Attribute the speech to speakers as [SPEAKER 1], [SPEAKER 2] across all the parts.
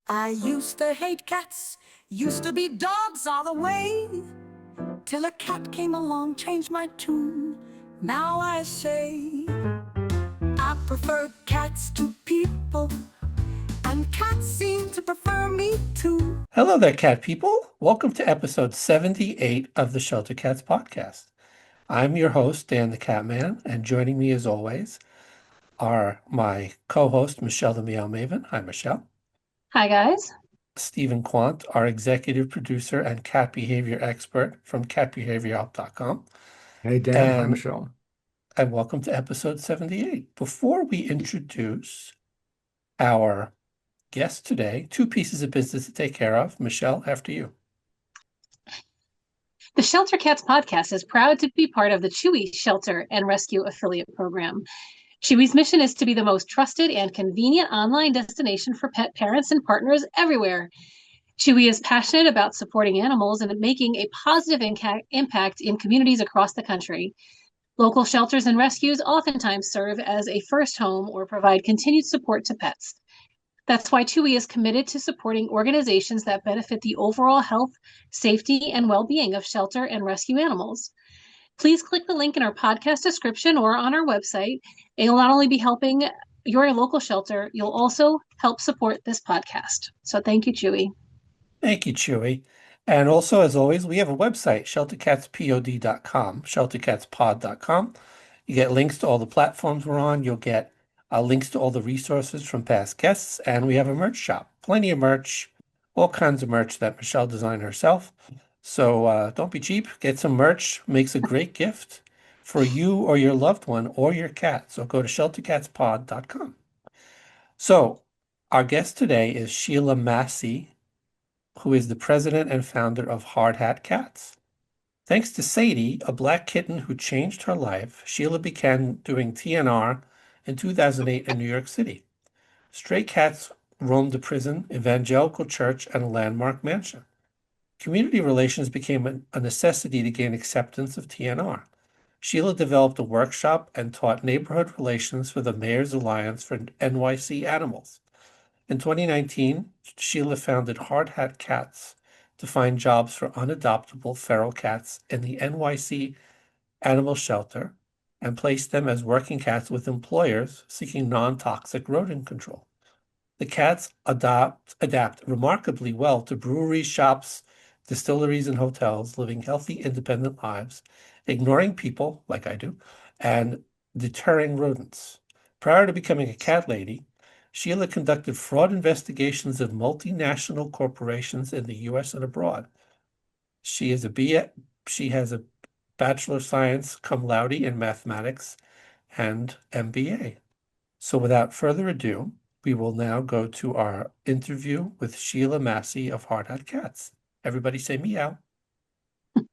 [SPEAKER 1] I used to hate cats, used to be dogs all the way, till a cat came along, changed my tune. Now I say I prefer cats to people, and cats seem to prefer me too.
[SPEAKER 2] Hello there, cat people. Welcome to episode 78 of the Shelter Cats podcast. I'm your host, Dan the Catman, and joining me as always are my co-host, Michelle the Meow Maven. Hi, Michelle.
[SPEAKER 3] Hi, guys.
[SPEAKER 2] Stephen Quant, our executive producer and cat behavior expert from catbehaviorhelp.com.
[SPEAKER 4] Hey, Dan. Hi,
[SPEAKER 2] And,
[SPEAKER 4] Michelle.
[SPEAKER 2] and welcome to episode 78. Before we introduce our guest today, two pieces of business to take care of. Michelle, after you.
[SPEAKER 3] The Shelter Cats podcast is proud to be part of the Chewy Shelter and Rescue Affiliate Program. Chewy's mission is to be the most trusted and convenient online destination for pet parents and partners everywhere. Chewy is passionate about supporting animals and making a positive impact in communities across the country. Local shelters and rescues oftentimes serve as a first home or provide continued support to pets. That's why Chewy is committed to supporting organizations that benefit the overall health, safety, and well-being of shelter and rescue animals. Please click the link in our podcast description or on our website. You'll not only be helping your local shelter, you'll also help support this podcast. So thank you, Chewy.
[SPEAKER 2] Thank you, Chewy. And also, as always, we have a website, sheltercatspod.com, sheltercatspod.com. You get links to all the platforms we're on. You'll get links to all the resources from past guests. And we have a merch shop. Plenty of merch, all kinds of merch that Michelle designed herself. So don't be cheap. Get some merch. Makes a great gift for you or your loved one or your cat. So go to sheltercatspod.com. So our guest today is Sheila Massey, who is the president and founder of Hard Hat Cats. Thanks to Sadie, a black kitten who changed her life, Sheila began doing TNR in 2008 in New York City. Stray cats roamed the prison, evangelical church, and a landmark mansion. Community relations became a necessity to gain acceptance of TNR. Sheila developed a workshop and taught neighborhood relations for the Mayor's Alliance for NYC Animals. In 2019, Sheila founded Hard Hat Cats to find jobs for unadoptable feral cats in the NYC animal shelter and placed them as working cats with employers seeking non-toxic rodent control. The cats adapt remarkably well to breweries, shops, distilleries, and hotels, living healthy, independent lives, ignoring people, like I do, and deterring rodents. Prior to becoming a cat lady, Sheila conducted fraud investigations of multinational corporations in the U.S. and abroad. She has a Bachelor of Science cum laude in mathematics and MBA. So without further ado, we will now go to our interview with Sheila Massey of Hard Hat Cats. Everybody say meow.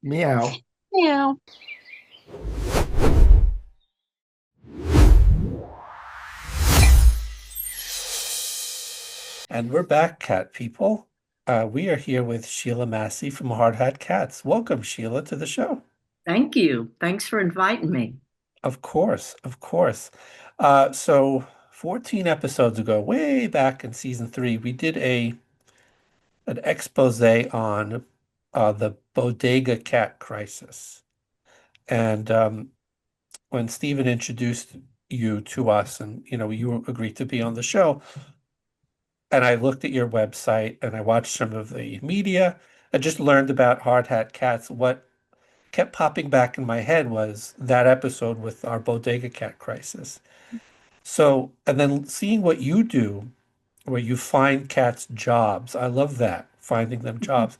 [SPEAKER 4] Meow.
[SPEAKER 3] Meow.
[SPEAKER 2] And we're back, cat people. We are here with Sheila Massey from Hard Hat Cats. Welcome, Sheila, to the show.
[SPEAKER 5] Thank you. Thanks for inviting me.
[SPEAKER 2] Of course, of course. So 14 episodes ago, way back in season 3, we did an expose on the bodega cat crisis. And when Stephen introduced you to us and, you agreed to be on the show, and I looked at your website and I watched some of the media. I just learned about Hard Hat Cats. What kept popping back in my head was that episode with our bodega cat crisis. So, and then seeing what you do, where you find cats jobs. I love that, finding them jobs.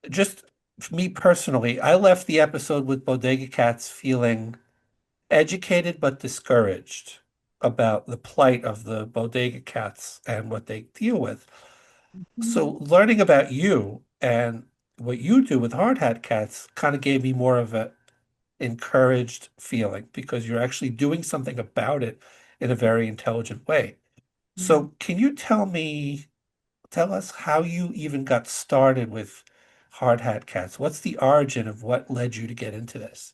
[SPEAKER 2] Just for me personally, I left the episode with bodega cats feeling educated but discouraged about the plight of the bodega cats and what they deal with. So learning about you and what you do with Hard Hat Cats kind of gave me more of a encouraged feeling because you're actually doing something about it in a very intelligent way. So can you tell us how you even got started with Hard Hat Cats? What's the origin of what led you to get into this?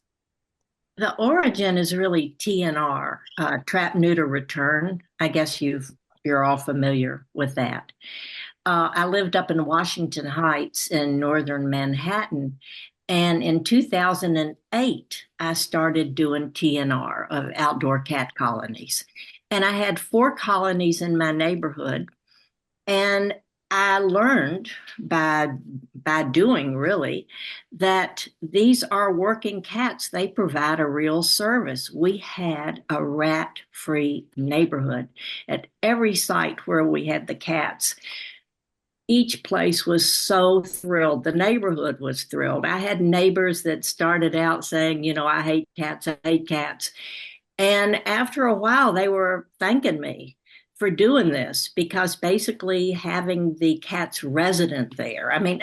[SPEAKER 5] The origin is really TNR, Trap-Neuter-Return. I guess you've you're all familiar with that. I lived up in Washington Heights in northern Manhattan. And in 2008, I started doing TNR of outdoor cat colonies. And I had 4 colonies in my neighborhood. And I learned by doing really that these are working cats. They provide a real service. We had a rat-free neighborhood at every site where we had the cats. Each place was so thrilled. The neighborhood was thrilled. I had neighbors that started out saying, I hate cats, I hate cats. And after a while, they were thanking me for doing this because basically having the cats resident there. I mean,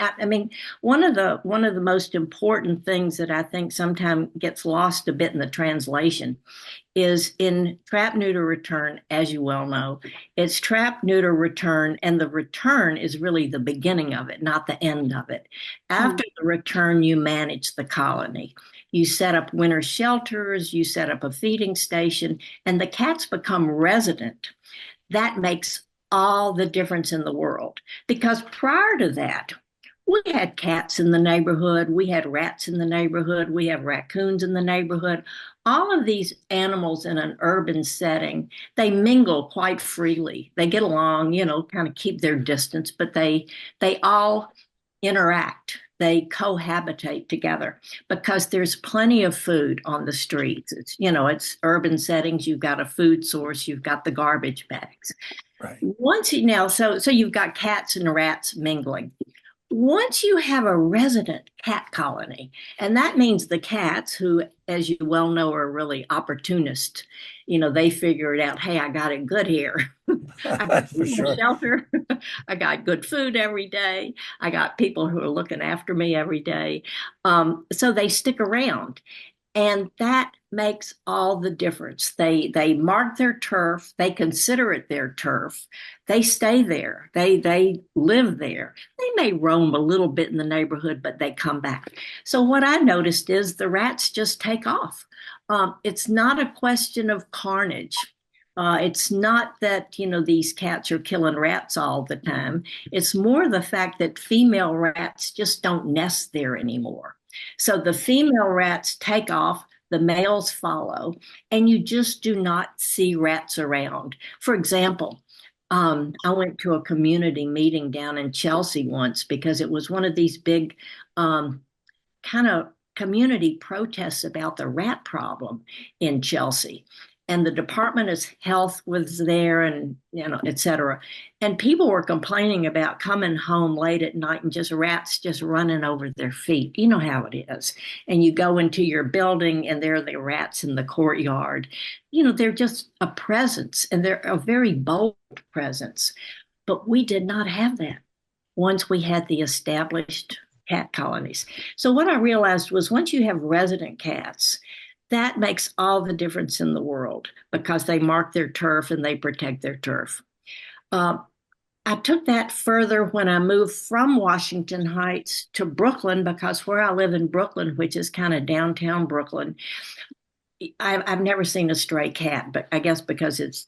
[SPEAKER 5] one of the most important things that I think sometimes gets lost a bit in the translation is in Trap-Neuter-Return, as you well know. It's Trap-Neuter-Return, and the return is really the beginning of it, not the end of it. After the return, you manage the colony. You set up winter shelters, you set up a feeding station, and the cats become resident. That makes all the difference in the world. Because prior to that, we had cats in the neighborhood, we had rats in the neighborhood, we have raccoons in the neighborhood. All of these animals in an urban setting, they mingle quite freely. They get along, kind of keep their distance, but they all interact. They cohabitate together because there's plenty of food on the streets. It's urban settings. You've got a food source. You've got the garbage bags.
[SPEAKER 2] Right.
[SPEAKER 5] So you've got cats and rats mingling. Once you have a resident cat colony, and that means the cats who, as you well know, are really opportunist, they figure it out. Hey, I got it good here. I got
[SPEAKER 2] For sure.
[SPEAKER 5] shelter. I got good food every day. I got people who are looking after me every day. So they stick around. And that makes all the difference. They mark their turf. They consider it their turf. They stay there. They live there. They may roam a little bit in the neighborhood, but they come back. So what I noticed is the rats just take off. It's not a question of carnage. It's not that, these cats are killing rats all the time. It's more the fact that female rats just don't nest there anymore. So the female rats take off, the males follow, and you just do not see rats around. For example, I went to a community meeting down in Chelsea once because it was one of these big kind of community protests about the rat problem in Chelsea. And the Department of Health was there and, et cetera. And people were complaining about coming home late at night and just rats just running over their feet. You know how it is. And you go into your building and there are the rats in the courtyard. They're just a presence and they're a very bold presence. But we did not have that once we had the established cat colonies. So what I realized was once you have resident cats, that makes all the difference in the world because they mark their turf and they protect their turf. I took that further when I moved from Washington Heights to Brooklyn because where I live in Brooklyn, which is kind of downtown Brooklyn, I've never seen a stray cat, but I guess because it's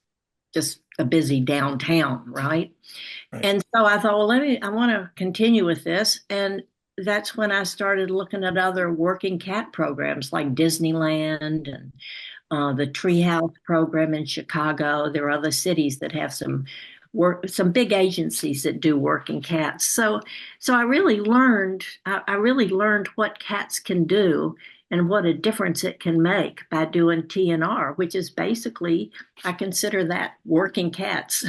[SPEAKER 5] just a busy downtown, right? And so I thought, well, I want to continue with this. And that's when I started looking at other working cat programs like Disneyland and the Treehouse program in Chicago. There are other cities that have some big agencies that do working cats. So I really learned what cats can do and what a difference it can make by doing TNR, which is basically, I consider that working cats,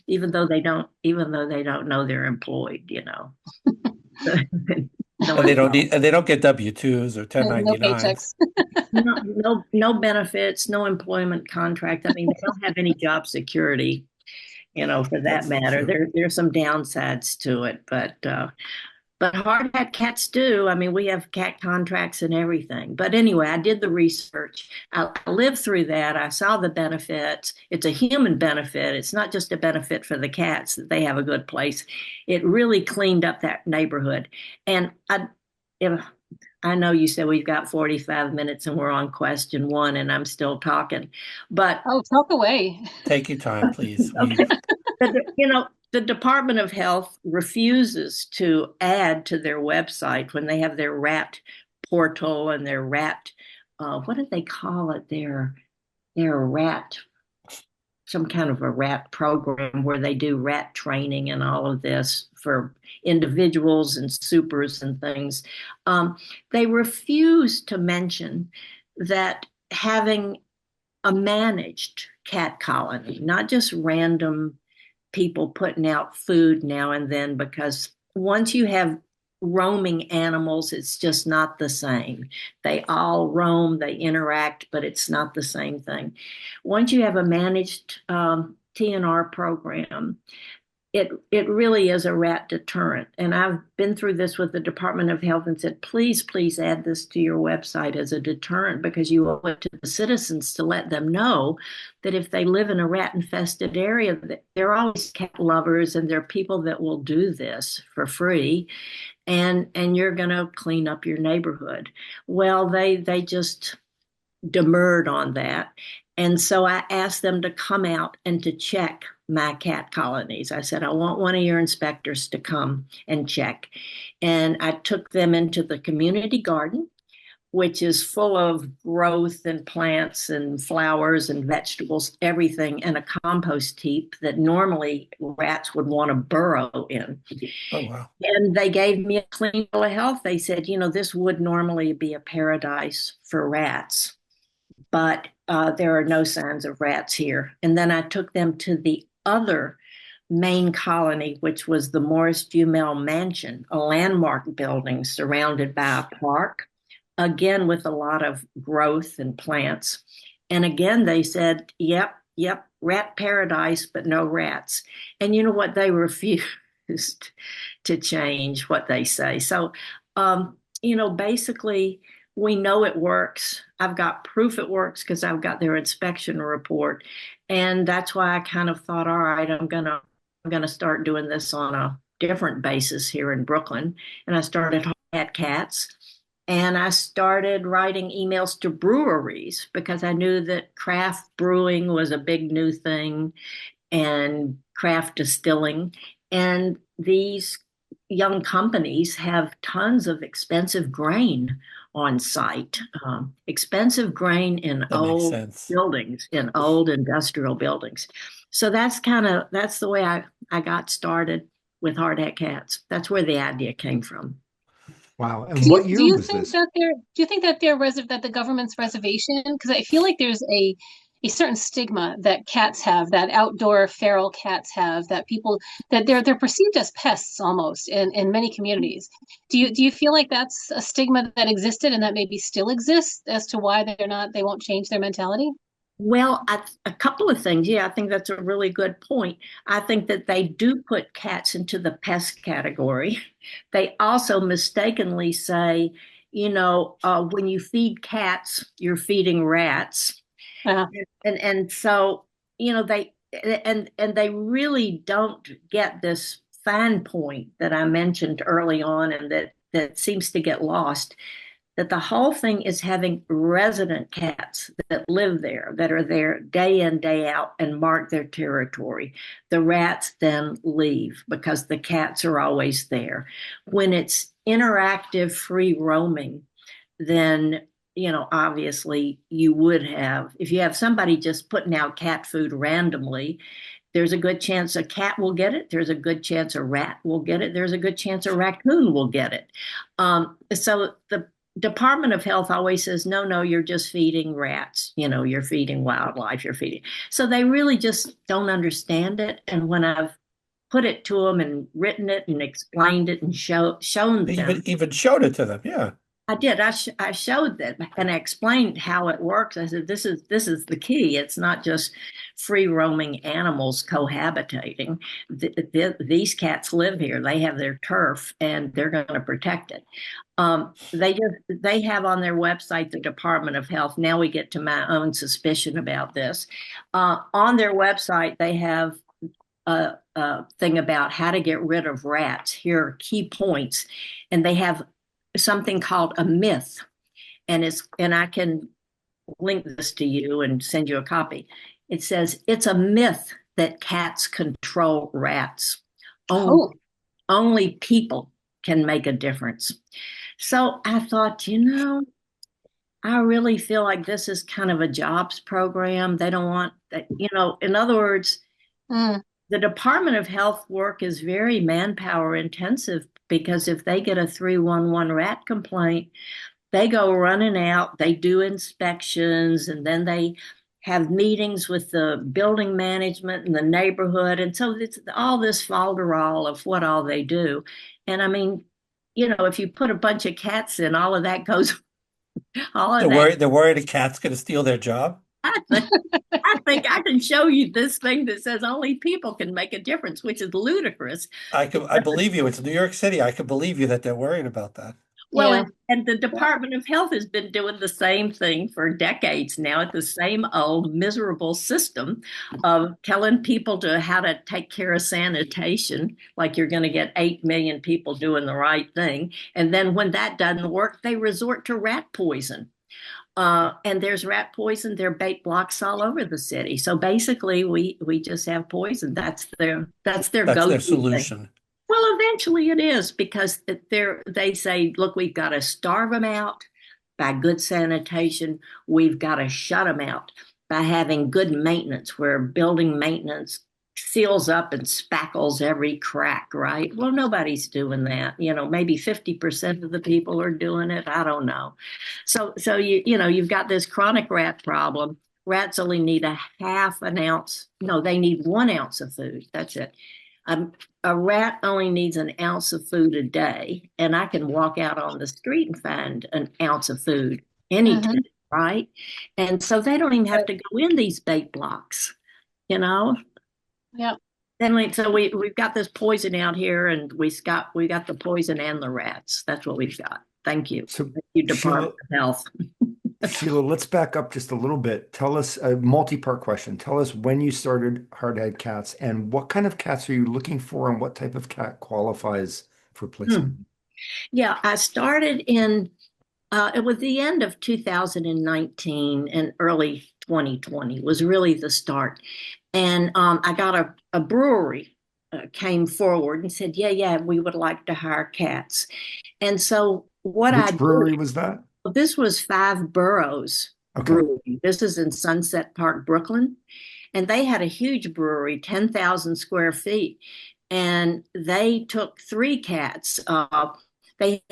[SPEAKER 5] even though they don't know they're employed,
[SPEAKER 2] And they don't get W-2s or 1099s.
[SPEAKER 3] No paychecks.
[SPEAKER 5] No benefits, no employment contract. I mean, they don't have any job security, for that matter. There's some downsides to it, but hard hat cats do. I mean, we have cat contracts and everything. But anyway, I did the research. I lived through that. I saw the benefits. It's a human benefit. It's not just a benefit for the cats that they have a good place. It really cleaned up that neighborhood. And I know you said we've got 45 minutes and we're on question 1 and I'm still talking, but
[SPEAKER 3] talk away.
[SPEAKER 2] Take your time, please.
[SPEAKER 5] Okay. The Department of Health refuses to add to their website when they have their rat portal and their rat, what do they call it? Their rat, some kind of a rat program where they do rat training and all of this for individuals and supers and things. They refuse to mention that having a managed cat colony, not just random people putting out food now and then, because once you have roaming animals, it's just not the same. They all roam, they interact, but it's not the same thing. Once you have a managed TNR program, it really is a rat deterrent. And I've been through this with the Department of Health and said, please, please add this to your website as a deterrent, because you owe it to the citizens to let them know that if they live in a rat infested area, there are always cat lovers and there are people that will do this for free. And you're going to clean up your neighborhood. Well, they just demurred on that. And so I asked them to come out and to check my cat colonies. I said, I want one of your inspectors to come and check. And I took them into the community garden, which is full of growth and plants and flowers and vegetables, everything, and a compost heap that normally rats would want to burrow in.
[SPEAKER 2] Oh, wow.
[SPEAKER 5] And they gave me a clean bill of health. They said, this would normally be a paradise for rats, but there are no signs of rats here. And then I took them to the other main colony, which was the Morris Jumel Mansion, a landmark building surrounded by a park, again with a lot of growth and plants. And again, they said, yep, rat paradise, but no rats. And you know what? They refused to change what they say. So, basically, we know it works. I've got proof it works because I've got their inspection report. And that's why I kind of thought, all right, I'm gonna start doing this on a different basis here in Brooklyn. And I started at Cats. And I started writing emails to breweries because I knew that craft brewing was a big new thing and craft distilling. And these young companies have tons of expensive grain on site, expensive grain in old buildings, in old industrial buildings. So that's the way I got started with Hard Hat Cats. That's where the idea came from.
[SPEAKER 4] Wow. And what year was this?
[SPEAKER 3] Do you think that that the government's reservation? Because I feel like there's a certain stigma that cats have, that outdoor feral cats have, that people that they're perceived as pests almost in many communities. Do you feel like that's a stigma that existed and that maybe still exists as to why they won't change their mentality?
[SPEAKER 5] Well, a couple of things. Yeah, I think that's a really good point. I think that they do put cats into the pest category. They also mistakenly say, when you feed cats, you're feeding rats.
[SPEAKER 3] Uh-huh.
[SPEAKER 5] And so, they really don't get this fine point that I mentioned early on and that seems to get lost, that the whole thing is having resident cats that live there, that are there day in, day out, and mark their territory. The rats then leave because the cats are always there. When it's interactive, free roaming, then, obviously you would have, if you have somebody just putting out cat food randomly, there's a good chance a cat will get it. There's a good chance a rat will get it. There's a good chance a raccoon will get it. So the Department of Health always says, no, you're just feeding rats. You're feeding wildlife, you're feeding. So they really just don't understand it. And when I've put it to them and written it and explained it and shown them.
[SPEAKER 2] Even showed it to them, yeah.
[SPEAKER 5] I did. I showed them and I explained how it works. I said, this is the key. It's not just free roaming animals cohabitating. These cats live here. They have their turf and they're going to protect it. They have on their website, the Department of Health. Now we get to my own suspicion about this. On their website, they have a thing about how to get rid of rats. Here are key points. And they have something called a myth. And I can link this to you and send you a copy. It says, it's a myth that cats control rats.
[SPEAKER 3] Oh,
[SPEAKER 5] Only people can make a difference. So I thought, I really feel like this is kind of a jobs program. They don't want that, in other words,
[SPEAKER 3] mm,
[SPEAKER 5] the Department of Health work is very manpower intensive because if they get a 311 rat complaint, they go running out, they do inspections, and then they have meetings with the building management and the neighborhood. And so it's all this falderall of what all they do. And I mean, if you put a bunch of cats in, all of that goes, all of that.
[SPEAKER 2] They're worried a cat's going to steal their job.
[SPEAKER 5] I think, I think I can show you this thing that says only people can make a difference, which is ludicrous.
[SPEAKER 2] I believe you. It's New York City. I could believe you that they're worried about that.
[SPEAKER 5] Well,
[SPEAKER 3] yeah.
[SPEAKER 5] and the Department of Health has been doing the same thing for decades now. It's the same old miserable system of telling people how to take care of sanitation, like you're going to get 8 million people doing the right thing. And then when that doesn't work, they resort to rat poison. And there's rat poison. There are bait blocks all over the city. So basically, we just have poison. That's their
[SPEAKER 2] That's
[SPEAKER 5] go-to
[SPEAKER 2] their
[SPEAKER 5] thing.
[SPEAKER 2] solution.
[SPEAKER 5] Well, eventually it is because they say, look, we've got to starve them out by good sanitation. We've got to shut them out by having good maintenance, where building maintenance seals up and spackles every crack, right? Well, nobody's doing that. Maybe 50% of the people are doing it. I don't know. So you've got this chronic rat problem. Rats only need a half an ounce. No, they need 1 ounce of food. That's it. A rat only needs an ounce of food a day, and I can walk out on the street and find an ounce of food anytime, right? And so they don't even have to go in these bait blocks, you know?
[SPEAKER 3] Yeah.
[SPEAKER 5] And so we've got this poison out here, and we got the poison and the rats. That's what we've got. Thank you.
[SPEAKER 4] So,
[SPEAKER 5] Thank you, Department of Health.
[SPEAKER 4] Sheila, let's back up just a little bit. Tell us a multi-part question. Tell us when you started Hardhead Cats and what kind of cats are you looking for and what type of cat qualifies for placement?
[SPEAKER 5] Yeah, I started it was the end of 2019 and early 2020 was really the start. And I got a brewery came forward and said, yeah, we would like to hire cats. And so
[SPEAKER 4] Which brewery was that?
[SPEAKER 5] This was Five Boroughs Brewery. This is in Sunset Park, Brooklyn. And they had a huge brewery, 10,000 square feet. And they took 3 cats. They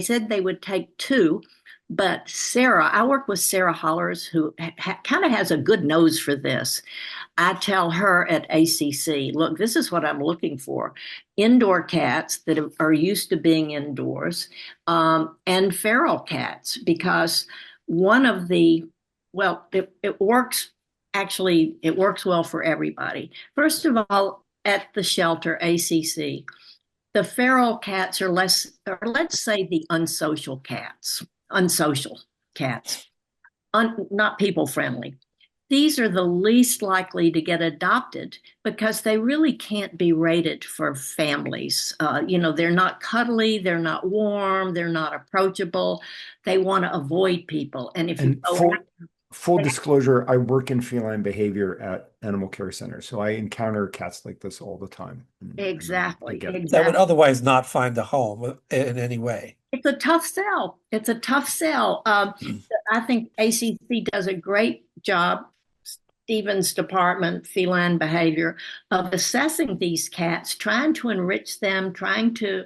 [SPEAKER 5] said they would take 2, but I work with Sarah Hollers, who kind of has a good nose for this. I tell her at ACC, look, this is what I'm looking for. Indoor cats that are used to being indoors, and feral cats, because it works. Actually, it works well for everybody. First of all, at the shelter, ACC, the feral cats are less, or let's say the unsocial cats, not people friendly. These are the least likely to get adopted because they really can't be rated for families. They're not cuddly, they're not warm, they're not approachable. They want to avoid people. And
[SPEAKER 4] full disclosure, I work in feline behavior at animal care centers, so I encounter cats like this all the time.
[SPEAKER 5] Exactly.
[SPEAKER 2] That would otherwise not find a home in any way.
[SPEAKER 5] It's a tough sell. I think ACC does a great job, Stephen's department, feline behavior, of assessing these cats, trying to enrich them, trying to,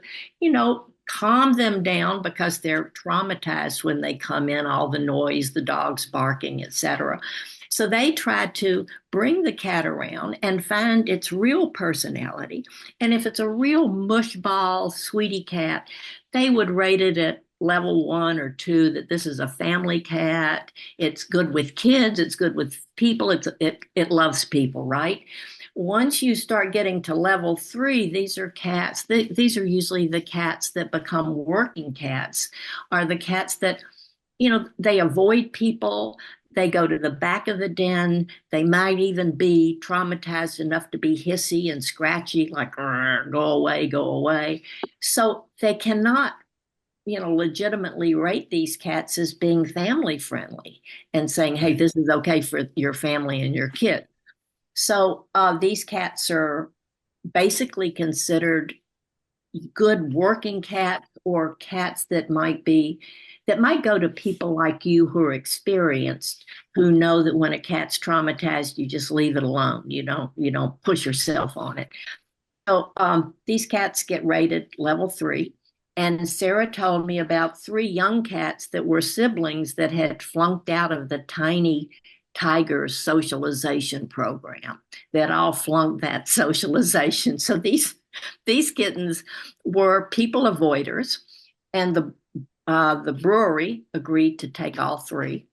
[SPEAKER 5] calm them down because they're traumatized when they come in, all the noise, the dogs barking, etc. So they try to bring the cat around and find its real personality. And if it's a real mushball, sweetie cat, they would rate it at level 1 or 2, that this is a family cat. It's good with kids. It's good with people. It loves people, right? Once you start getting to level 3, these are cats. These are usually the cats that become working cats, are the cats that, they avoid people. They go to the back of the den. They might even be traumatized enough to be hissy and scratchy, like, go away, go away. So they cannot, legitimately rate these cats as being family friendly and saying, hey, this is okay for your family and your kid. So these cats are basically considered good working cats, or cats that might go to people like you who are experienced, who know that when a cat's traumatized, you just leave it alone. You don't push yourself on it. So these cats get rated level 3. And Sarah told me about 3 young cats that were siblings that had flunked out of the tiny Tigers socialization program, that all flunked that socialization. So these kittens were people avoiders, and the brewery agreed to take all 3.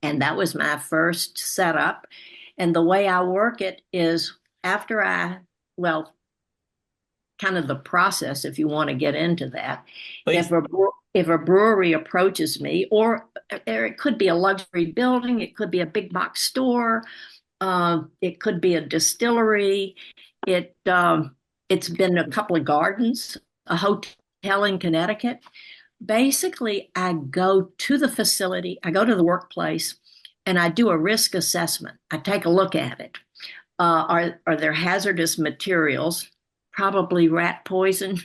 [SPEAKER 5] And that was my first setup. And the way I work it is after well, kind of the process, if you want to get into that.
[SPEAKER 2] Please.
[SPEAKER 5] If a brewery approaches me, or it could be a luxury building, it could be a big box store, it could be a distillery. It's been a couple of gardens, a hotel in Connecticut. Basically, I go to the facility, I go to the workplace, and I do a risk assessment. I take a look at it. Are there hazardous materials? Probably rat poison.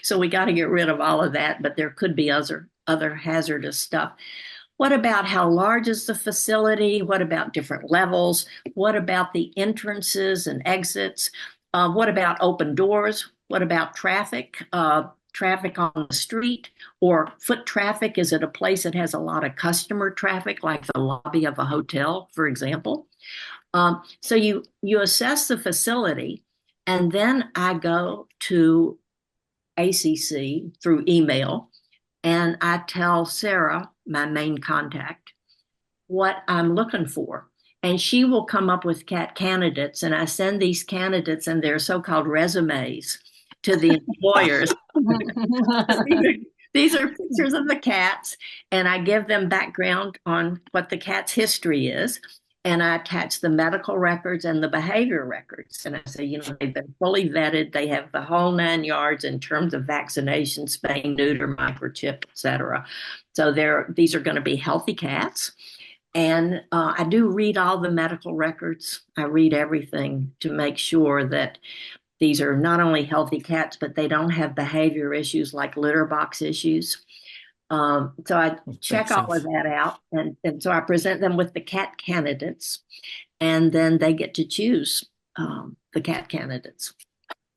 [SPEAKER 5] So we got to get rid of all of that, but there could be other hazardous stuff. What about how large is the facility? What about different levels? What about the entrances and exits? What about open doors? What about traffic? Traffic on the street or foot traffic? Is it a place that has a lot of customer traffic, like the lobby of a hotel, for example? So you assess the facility, and then I go to ACC through email, and I tell Sarah, my main contact, what I'm looking for. And she will come up with cat candidates, and I send these candidates and their so-called resumes to the employers. These are pictures of the cats, and I give them background on what the cat's history is. And I attach the medical records and the behavior records. And I say, they've been fully vetted. They have the whole 9 yards in terms of vaccination, spay, neuter, microchip, et cetera. So these are going to be healthy cats. And I do read all the medical records. I read everything to make sure that these are not only healthy cats, but they don't have behavior issues like litter box issues. So I check all of that out. And so I present them with the cat candidates, and then they get to choose the cat candidates.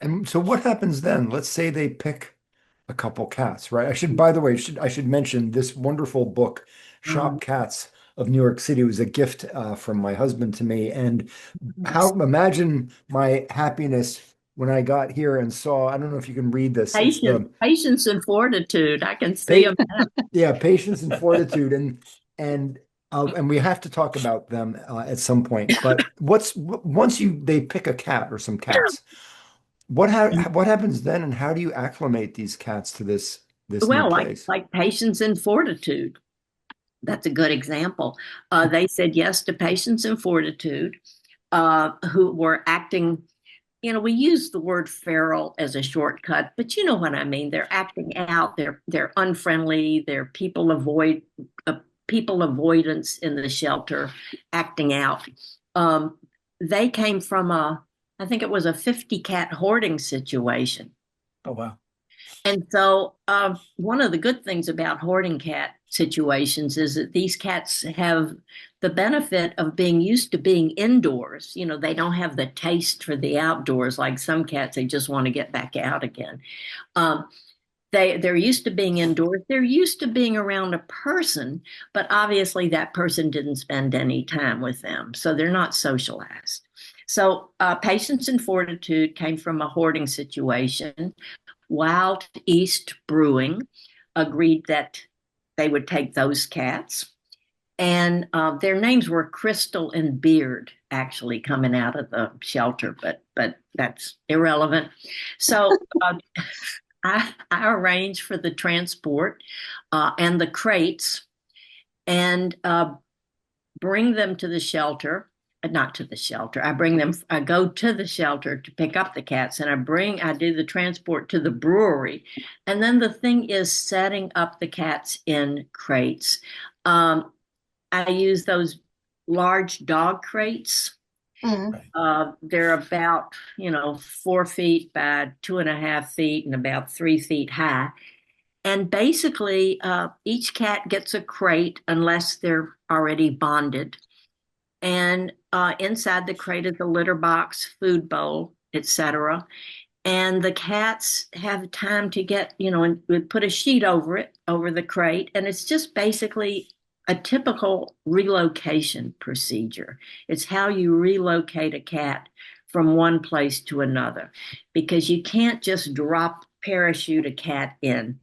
[SPEAKER 4] And so what happens then? Let's say they pick a couple cats, right? By the way, I should mention this wonderful book, Shop Cats of New York City, was a gift from my husband to me. And imagine my happiness when I got here and saw, I don't know if you can read this.
[SPEAKER 5] Patience and fortitude. I can see them.
[SPEAKER 4] Yeah, patience and fortitude. And we have to talk about them at some point. But once they pick a cat or some cats, what happens then, and how do you acclimate these cats to this new place?
[SPEAKER 5] Like patience and fortitude. That's a good example. They said yes to patience and fortitude, who were acting. We use the word feral as a shortcut, but you know what I mean. They're acting out. They're unfriendly. They're people avoidance in the shelter, acting out. They came from I think it was a 50 cat hoarding situation.
[SPEAKER 2] Oh, wow.
[SPEAKER 5] And so one of the good things about hoarding cat situations is that these cats have the benefit of being used to being indoors. They don't have the taste for the outdoors like some cats. They just want to get back out again. They're used to being indoors. They're used to being around a person, but obviously that person didn't spend any time with them. So they're not socialized. So patience and fortitude came from a hoarding situation. Wild East Brewing agreed that they would take those cats. And their names were Crystal and Beard, actually, coming out of the shelter, but that's irrelevant. So I arranged for the transport and the crates, and bring them to the shelter. Not to the shelter. I go to the shelter to pick up the cats, and I do the transport to the brewery. And then the thing is setting up the cats in crates. I use those large dog crates,
[SPEAKER 3] Mm.
[SPEAKER 5] They're about, 4 feet by 2.5 feet and about 3 feet high. And basically, each cat gets a crate unless they're already bonded. And inside the crate is a litter box, food bowl, etc. And the cats have time to get, and we put a sheet over it, over the crate, and it's just basically a typical relocation procedure. It's how you relocate a cat from one place to another, because you can't just parachute a cat in.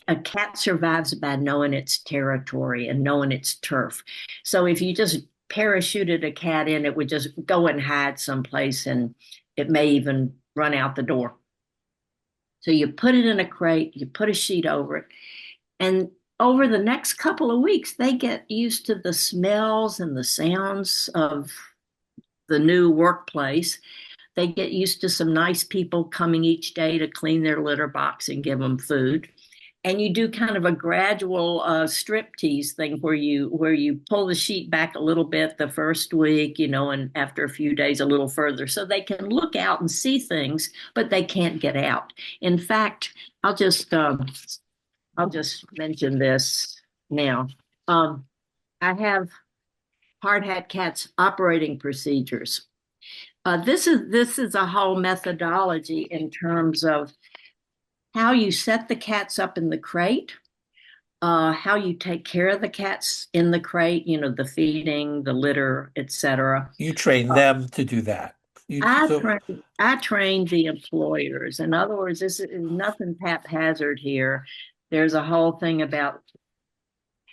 [SPEAKER 5] A cat survives by knowing its territory and knowing its turf. So if you just parachuted a cat in, it would just go and hide someplace, and it may even run out the door. So you put it in a crate, you put a sheet over it, and over the next couple of weeks, they get used to the smells and the sounds of the new workplace. They get used to some nice people coming each day to clean their litter box and give them food. And you do kind of a gradual strip tease thing where you pull the sheet back a little bit the first week, and after a few days a little further, so they can look out and see things, but they can't get out. In fact, I'll just mention this now. I have hard hat cats operating procedures. This is a whole methodology in terms of how you set the cats up in the crate, how you take care of the cats in the crate, the feeding, the litter, etc.
[SPEAKER 2] You train them to do that.
[SPEAKER 5] I train the employers. In other words, this is nothing haphazard here. There's a whole thing about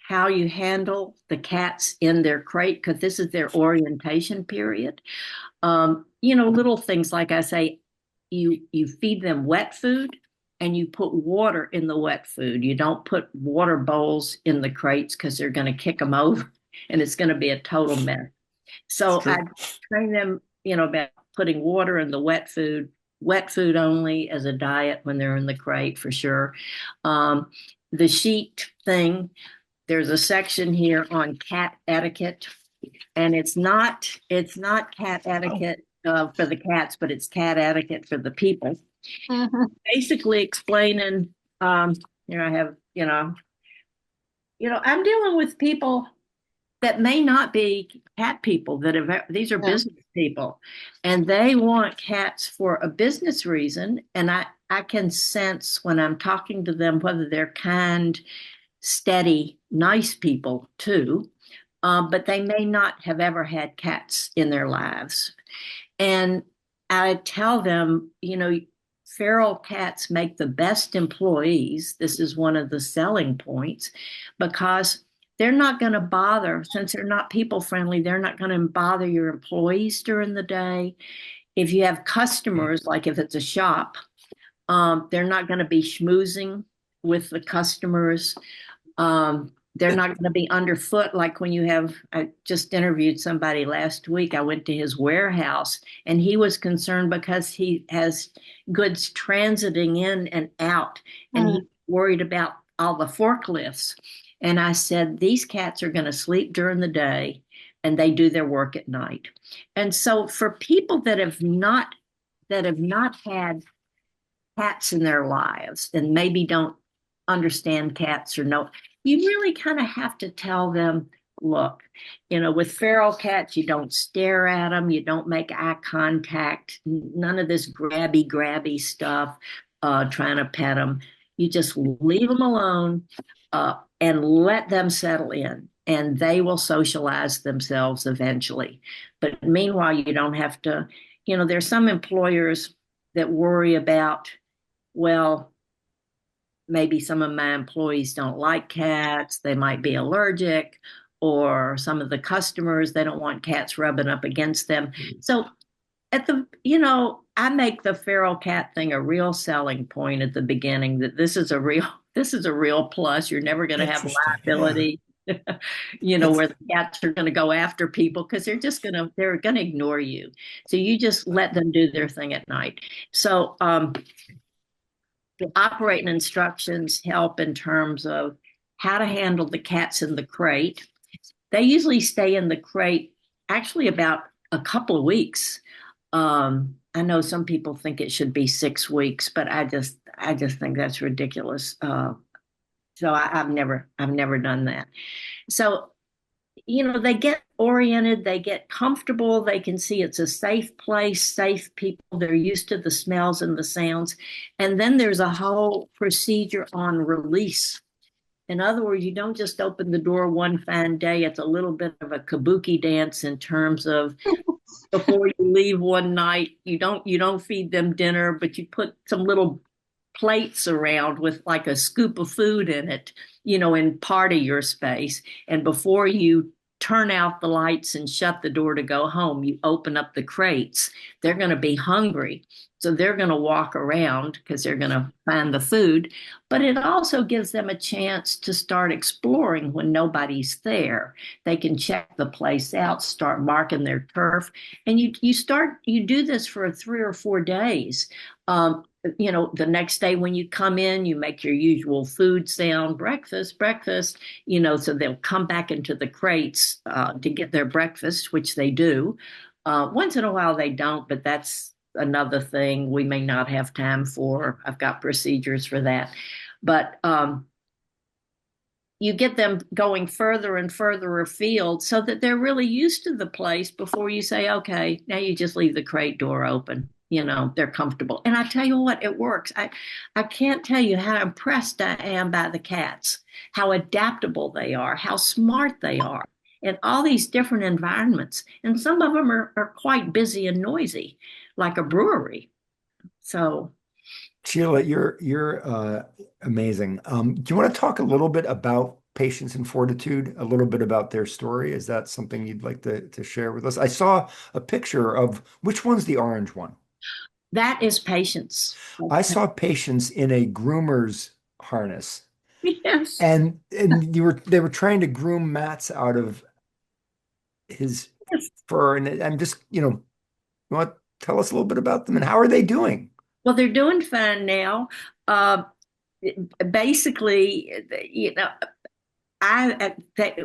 [SPEAKER 5] how you handle the cats in their crate, because this is their orientation period. Little things like I say, you feed them wet food and you put water in the wet food. You don't put water bowls in the crates because they're going to kick them over and it's going to be a total mess. So I train them, about putting water in the wet food only as a diet when they're in the crate for sure. The sheet thing, there's a section here on cat etiquette, and it's not cat etiquette for the cats, but it's cat etiquette for the people.
[SPEAKER 3] Mm-hmm.
[SPEAKER 5] Basically explaining, I have, I'm dealing with people that may not be cat people, these are business people, and they want cats for a business reason. And I can sense when I'm talking to them whether they're kind, steady, nice people too, but they may not have ever had cats in their lives. And I tell them, feral cats make the best employees. This is one of the selling points, because they're not going to bother, since they're not people friendly, they're not going to bother your employees during the day. If you have customers, like if it's a shop, they're not going to be schmoozing with the customers. They're not going to be underfoot like when I just interviewed somebody last week. I went to his warehouse and he was concerned because he has goods transiting in and out, and he's worried about all the forklifts. And I said, these cats are going to sleep during the day and they do their work at night. And so for people that have not had cats in their lives and maybe don't understand cats or know, you really kind of have to tell them, look, with feral cats, you don't stare at them, you don't make eye contact, none of this grabby stuff, trying to pet them. You just leave them alone and let them settle in, and they will socialize themselves eventually. But meanwhile, you don't have to, there's some employers that worry about, well, maybe some of my employees don't like cats, they might be allergic, or some of the customers, they don't want cats rubbing up against them. So I make the feral cat thing a real selling point at the beginning, that this is a real plus. You're never going to have liability, where the cats are going to go after people, because they're going to ignore you. So you just let them do their thing at night. So, the operating instructions help in terms of how to handle the cats in the crate. They usually stay in the crate actually about a couple of weeks. I know some people think it should be 6 weeks, but I just think that's ridiculous. So I've never done that. So, they get oriented, they get comfortable, they can see it's a safe place, safe people, they're used to the smells and the sounds. And then there's a whole procedure on release. In other words, you don't just open the door one fine day. It's a little bit of a kabuki dance in terms of before you leave one night, you don't feed them dinner, but you put some little plates around with like a scoop of food in it, in part of your space. And before you turn out the lights and shut the door to go home, you open up the crates. They're going to be hungry. So they're going to walk around because they're going to find the food. But it also gives them a chance to start exploring when nobody's there. They can check the place out, start marking their turf. And you do this for 3 or 4 days. The next day when you come in, you make your usual food sound, breakfast, breakfast, so they'll come back into the crates to get their breakfast, which they do. Once in a while they don't, but that's another thing we may not have time for. I've got procedures for that. But you get them going further and further afield so that they're really used to the place before you say, okay, now you just leave the crate door open. They're comfortable. And I tell you what, it works. I can't tell you how impressed I am by the cats, how adaptable they are, how smart they are in all these different environments. And some of them are quite busy and noisy, like a brewery. So,
[SPEAKER 4] Sheila, you're amazing. Do you want to talk a little bit about patience and fortitude, a little bit about their story? Is that something you'd like to share with us? I saw a picture of which one's the orange one?
[SPEAKER 5] that is patience.
[SPEAKER 4] I saw Patience in a groomer's harness,
[SPEAKER 5] Yes.
[SPEAKER 4] and they were trying to groom mats out of his fur, and I'm just, you want to tell us a little bit about them and how are they doing?
[SPEAKER 5] Well, they're doing fine now. Uh, Basically,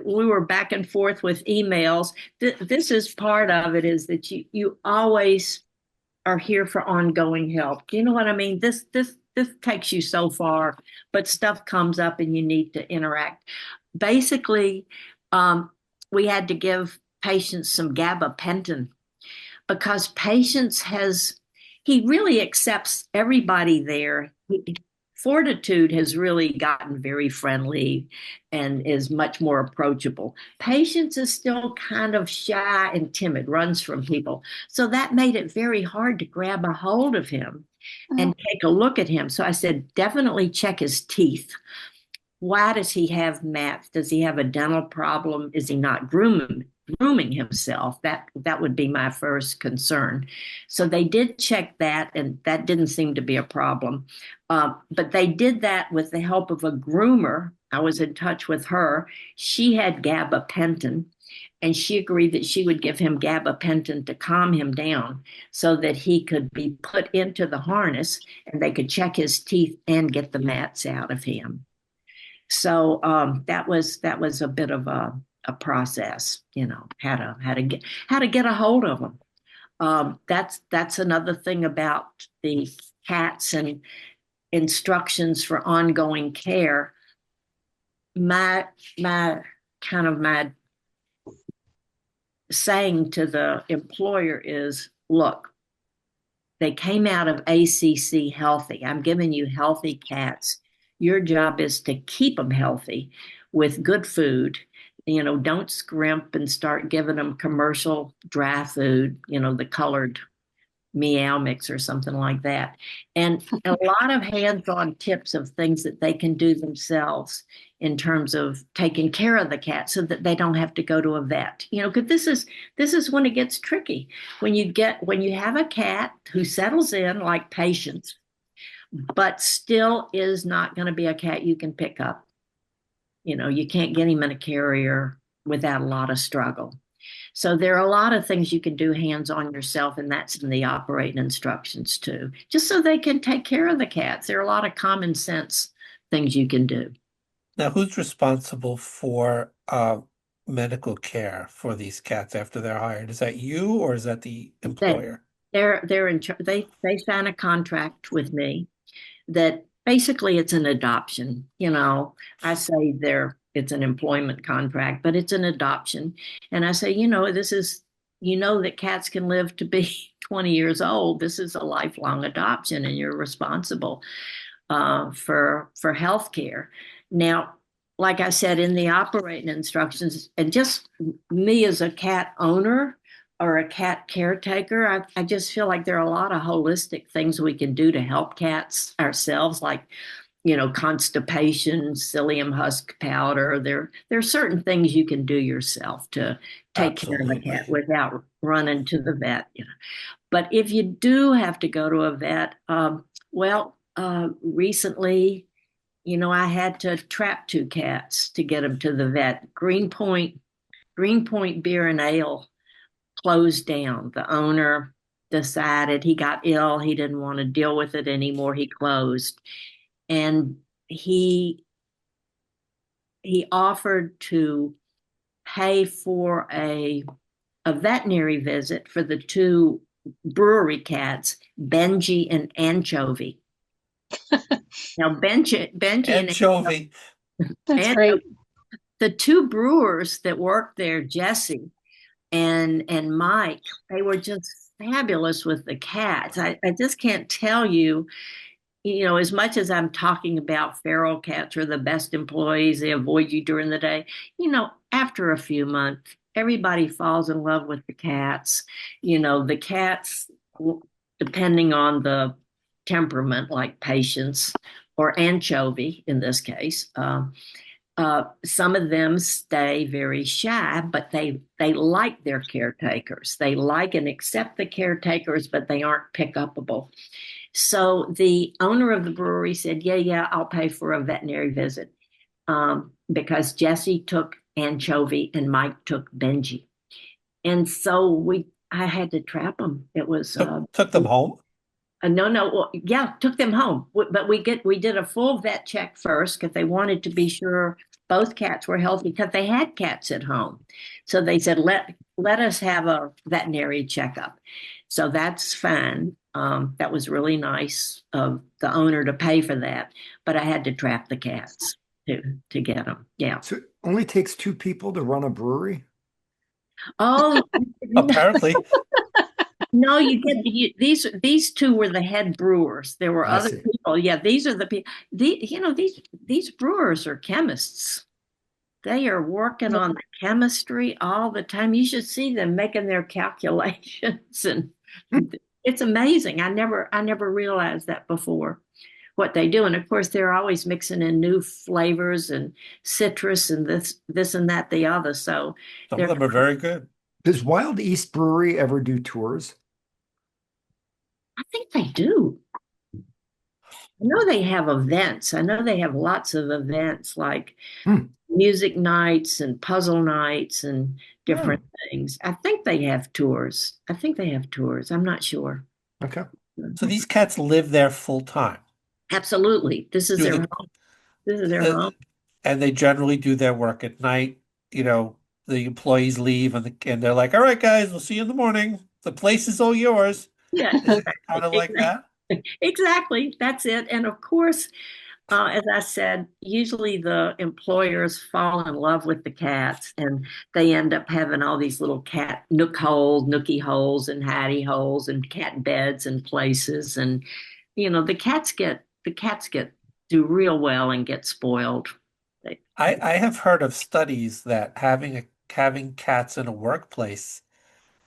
[SPEAKER 5] we were back and forth with emails. This is part of it, is that you always are here for ongoing help. Do you know what I mean? This takes you so far, but stuff comes up and you need to interact. Basically, we had to give Patience some gabapentin because he really accepts everybody there. Fortitude has really gotten very friendly and is much more approachable. Patience is still kind of shy and timid, runs from people. So that made it very hard to grab a hold of him and take a look at him. So I said, definitely check his teeth. Why does he have mats? Does he have a dental problem? Is he not grooming himself? That would be my first concern. So they did check that, and that didn't seem to be a problem. But they did that with the help of a groomer. I was in touch with her. She had gabapentin, and she agreed that she would give him gabapentin to calm him down so that he could be put into the harness and they could check his teeth and get the mats out of him. So that was a bit of a process, how to get a hold of them. That's another thing about the cats and instructions for ongoing care. My saying to the employer is, look, they came out of ACC healthy. I'm giving you healthy cats. Your job is to keep them healthy with good food. Don't scrimp and start giving them commercial dry food, the colored meow mix or something like that. And a lot of hands-on tips of things that they can do themselves in terms of taking care of the cat so that they don't have to go to a vet. Because this is when it gets tricky. When you have a cat who settles in like Patience, but still is not going to be a cat you can pick up. You can't get him in a carrier without a lot of struggle. So there are a lot of things you can do hands-on yourself, and that's in the operating instructions too, just so they can take care of the cats. There are a lot of common sense things you can do.
[SPEAKER 2] Now, who's responsible for medical care for these cats after they're hired? Is that you or is that the
[SPEAKER 5] They
[SPEAKER 2] employer?
[SPEAKER 5] they're in they sign a contract with me that basically it's an adoption. I say it's an employment contract, but it's an adoption. And I say, this is, that cats can live to be 20 years old. This is a lifelong adoption, and you're responsible for health care. Now, like I said in the operating instructions, and just me as a cat owner or a cat caretaker, I just feel like there are a lot of holistic things we can do to help cats ourselves, like constipation, psyllium husk powder. There are certain things you can do yourself to take care of a cat
[SPEAKER 2] Absolutely.
[SPEAKER 5] without running to the vet. But if you do have to go to a vet, recently, I had to trap two cats to get them to the vet. Greenpoint Beer and Ale closed down. The owner decided he got ill. He didn't want to deal with it anymore. He closed. And he offered to pay for a veterinary visit for the two brewery cats, Benji and Anchovy. Now, Benji and
[SPEAKER 2] Anchovy.
[SPEAKER 3] That's great.
[SPEAKER 5] the two brewers that worked there, Jesse and Mike, they were just fabulous with the cats. I just can't tell you, as much as I'm talking about feral cats are the best employees, they avoid you during the day, after a few months, everybody falls in love with the cats. The cats, depending on the temperament, like patience or anchovy in this case, some of them stay very shy, but they like their caretakers. They like and accept the caretakers, but they aren't pick upable. So the owner of the brewery said, yeah, I'll pay for a veterinary visit, because Jesse took Anchovy and Mike took Benji. And so I had to trap them. It was
[SPEAKER 2] Took them home?
[SPEAKER 5] no, well, yeah, took them home. But we did a full vet check first because they wanted to be sure both cats were healthy because they had cats at home. So they said, let us have a veterinary checkup. So that's fine. That was really nice of the owner to pay for that. But I had to trap the cats to get them. Yeah.
[SPEAKER 4] So it only takes two people to run a brewery?
[SPEAKER 5] Oh,
[SPEAKER 2] Apparently.
[SPEAKER 5] no, these two were the head brewers. There were
[SPEAKER 4] I
[SPEAKER 5] other
[SPEAKER 4] see.
[SPEAKER 5] people. Yeah, these are the people. These brewers are chemists. They are working on the chemistry all the time. You should see them making their calculations, and it's amazing. I never realized that before, what they do. And of course, they're always mixing in new flavors and citrus and this and that, the other. So
[SPEAKER 2] Some of
[SPEAKER 5] they're
[SPEAKER 2] them are very good.
[SPEAKER 4] Does Wild East Brewery ever do tours?
[SPEAKER 5] I think they do. I know they have events. I know they have lots of events like
[SPEAKER 4] Hmm.
[SPEAKER 5] music nights and puzzle nights and
[SPEAKER 4] Oh,
[SPEAKER 5] different things. I think they have tours. I think they have tours. I'm not sure.
[SPEAKER 4] okay.
[SPEAKER 2] So these cats live there full time.
[SPEAKER 5] Absolutely. This is
[SPEAKER 2] Do
[SPEAKER 5] their
[SPEAKER 2] the
[SPEAKER 5] home. This is their
[SPEAKER 2] uh,
[SPEAKER 5] home.
[SPEAKER 2] and they generally do their work at night. The employees leave and they're like, "All right, guys, we'll see you in the morning. The place is all yours."
[SPEAKER 5] Yeah,
[SPEAKER 2] Is it kind
[SPEAKER 5] exactly.
[SPEAKER 2] of like that?
[SPEAKER 5] Exactly. That's it. And of course, as I said, usually the employers fall in love with the cats and they end up having all these little cat nookie holes and hidey holes and cat beds and places. And, the cats get do real well and get spoiled. They,
[SPEAKER 2] I have heard of studies that having cats in a workplace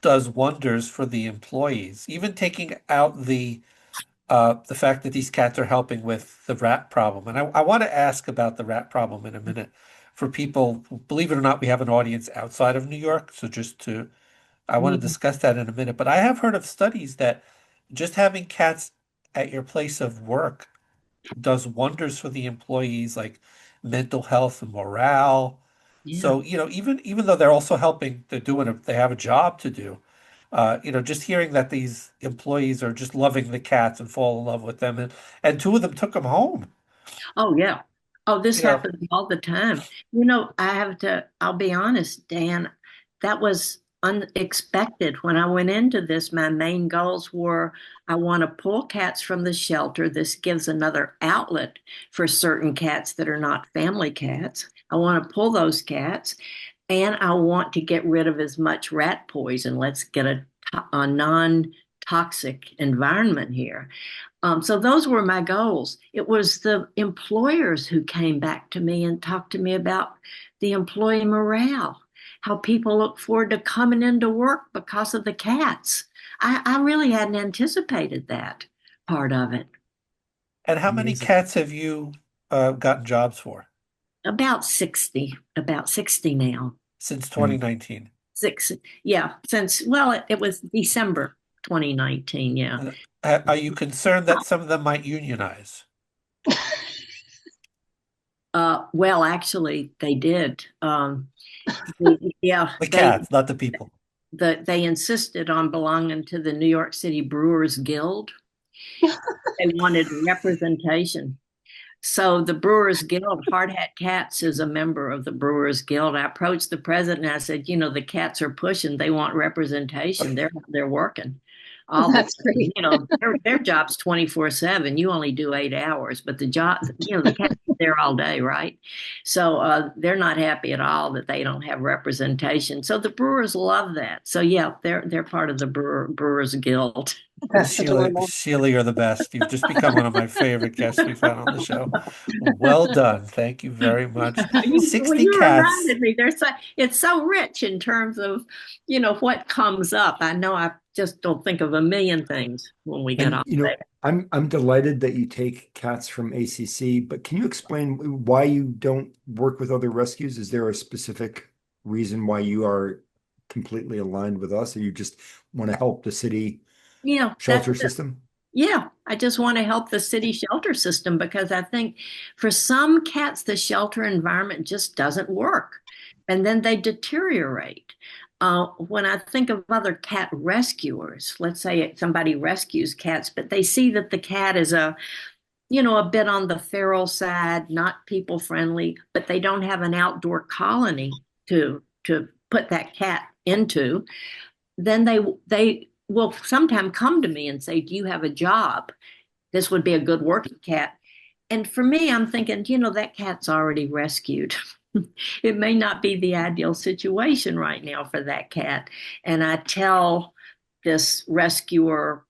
[SPEAKER 2] does wonders for the employees, even taking out the fact that these cats are helping with the rat problem. And I want to ask about the rat problem in a minute for people. Believe it or not, we have an audience outside of New York. So I want to
[SPEAKER 5] yeah.
[SPEAKER 2] discuss that in a minute. But I have heard of studies that just having cats at your place of work does wonders for the employees, like mental health and morale.
[SPEAKER 5] Yeah.
[SPEAKER 2] So, even though they're also helping, they have a job to do. Just hearing that these employees are just loving the cats and fall in love with them, and two of them took them home.
[SPEAKER 5] Oh, yeah. Oh, this
[SPEAKER 2] You know,
[SPEAKER 5] happens all the time. I'll be honest, Dan, that was unexpected. When I went into this, my main goals were I want to pull cats from the shelter. This gives another outlet for certain cats that are not family cats. I want to pull those cats, and I want to get rid of as much rat poison. Let's get a non-toxic environment here. So those were my goals. It was the employers who came back to me and talked to me about the employee morale, how people look forward to coming into work because of the cats. I really hadn't anticipated that part of it.
[SPEAKER 2] and how many
[SPEAKER 4] Amazing.
[SPEAKER 2] cats have you gotten jobs for
[SPEAKER 5] About 60 now.
[SPEAKER 2] since
[SPEAKER 4] Mm.
[SPEAKER 2] 2019?
[SPEAKER 5] Six, yeah, it was December 2019, yeah.
[SPEAKER 2] And, are you concerned that some of them might unionize?
[SPEAKER 5] Well, actually, they did. Yeah,
[SPEAKER 2] The cats, not the people.
[SPEAKER 5] they insisted on belonging to the New York City Brewers Guild. They wanted representation. So the Brewers Guild, Hard Hat Cats is a member of the Brewers Guild. I approached the president and I said, the cats are pushing. They want representation. They're working. All the,
[SPEAKER 3] That's great.
[SPEAKER 5] their job's 24/7. You only do 8 hours, but the job, the cats are there all day, right? So they're not happy at all that they don't have representation. So the Brewers love that. So yeah, they're part of the Brewers Guild.
[SPEAKER 3] That's
[SPEAKER 2] Sheila,
[SPEAKER 3] adorable.
[SPEAKER 2] Sheila, you're the best. You've just become one of my favorite guests we've had on the show. Well done. Thank you very much.
[SPEAKER 5] Well,
[SPEAKER 2] 60
[SPEAKER 5] you
[SPEAKER 2] cats.
[SPEAKER 5] reminded me. It's so rich in terms of, what comes up. I know I just don't think of a million things when we get
[SPEAKER 4] And
[SPEAKER 5] off there.
[SPEAKER 4] I'm delighted that you take cats from ACC, but can you explain why you don't work with other rescues? Is there a specific reason why you are completely aligned with us, or you just want to help the city
[SPEAKER 5] That's
[SPEAKER 4] shelter system?
[SPEAKER 5] Yeah, I just want to help the city shelter system because I think for some cats, the shelter environment just doesn't work and then they deteriorate. When I think of other cat rescuers, let's say somebody rescues cats, but they see that the cat is a bit on the feral side, not people friendly, but they don't have an outdoor colony to put that cat into, then they will sometimes come to me and say, "Do you have a job? This would be a good working cat." And for me, I'm thinking, that cat's already rescued. It may not be the ideal situation right now for that cat. And I tell this rescuer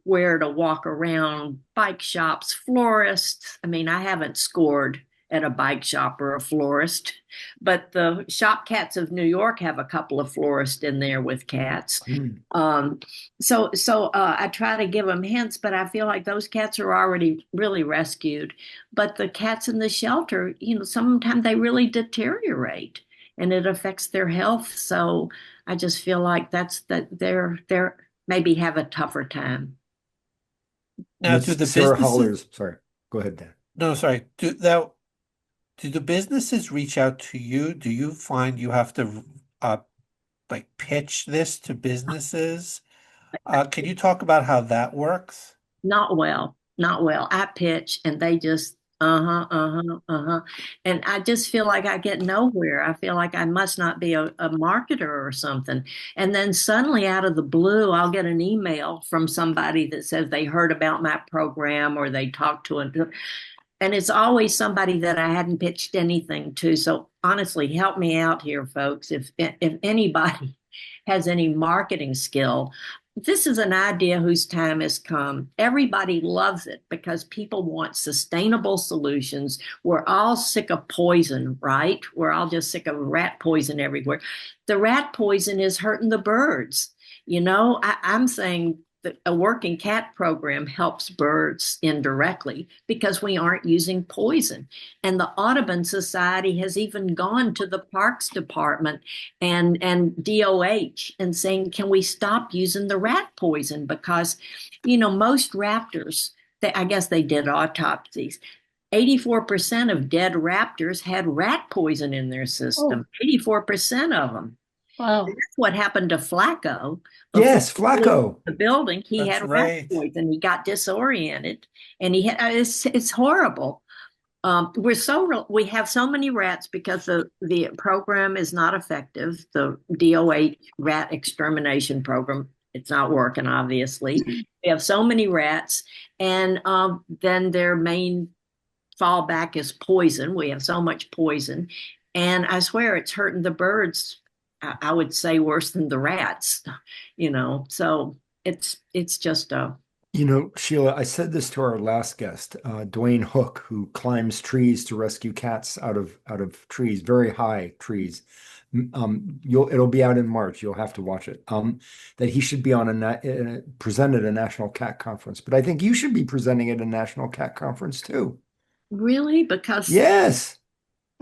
[SPEAKER 5] where to walk around bike shops, florists. I mean, I haven't scored at a bike shop or a florist, but the shop cats of New York have a couple of florists in there with cats.
[SPEAKER 4] Mm.
[SPEAKER 5] So I try to give them hints, but I feel like those cats are already really rescued. But the cats in the shelter, sometimes they really deteriorate and it affects their health. So I just feel like that they're maybe have a tougher time.
[SPEAKER 2] Now, do the
[SPEAKER 4] Sarah
[SPEAKER 2] businesses,
[SPEAKER 4] Holler's, sorry, go ahead, Dan.
[SPEAKER 2] no, sorry, do the businesses reach out to you? Do you find you have to like pitch this to businesses? Can you talk about how that works?
[SPEAKER 5] Not well, not well. I pitch and they just, uh-huh. And I just feel like I get nowhere. I feel like I must not be a marketer or something. And then suddenly out of the blue, I'll get an email from somebody that says they heard about my program or they talked to it. And it's always somebody that I hadn't pitched anything to. So honestly, help me out here, folks. If anybody has any marketing skill, this is an idea whose time has come. Everybody loves it because people want sustainable solutions. We're all sick of poison, right? We're all just sick of rat poison everywhere. The rat poison is hurting the birds. I'm saying that a working cat program helps birds indirectly because we aren't using poison. And the Audubon Society has even gone to the Parks Department and DOH and saying, can we stop using the rat poison? Because, most raptors, I guess they did autopsies. 84% of dead raptors had rat poison in their system. 84% of them.
[SPEAKER 3] Wow.
[SPEAKER 5] That's what happened to Flacco.
[SPEAKER 4] Yes, Flacco.
[SPEAKER 5] The building, he
[SPEAKER 2] That's
[SPEAKER 5] had
[SPEAKER 2] right.
[SPEAKER 5] rat poison. He got disoriented, and he had it's horrible. We have so many rats because the program is not effective. The DOH rat extermination program, it's not working, obviously. We have so many rats, and then their main fallback is poison. We have so much poison, and I swear it's hurting the birds. I would say worse than the rats, So it's just a
[SPEAKER 4] Sheila, I said this to our last guest, Dwayne Hook, who climbs trees to rescue cats out of trees, very high trees. It'll be out in March. You'll have to watch it. That he should be on present at a national cat conference, but I think you should be presenting at a national cat conference too.
[SPEAKER 5] really because
[SPEAKER 4] Yes.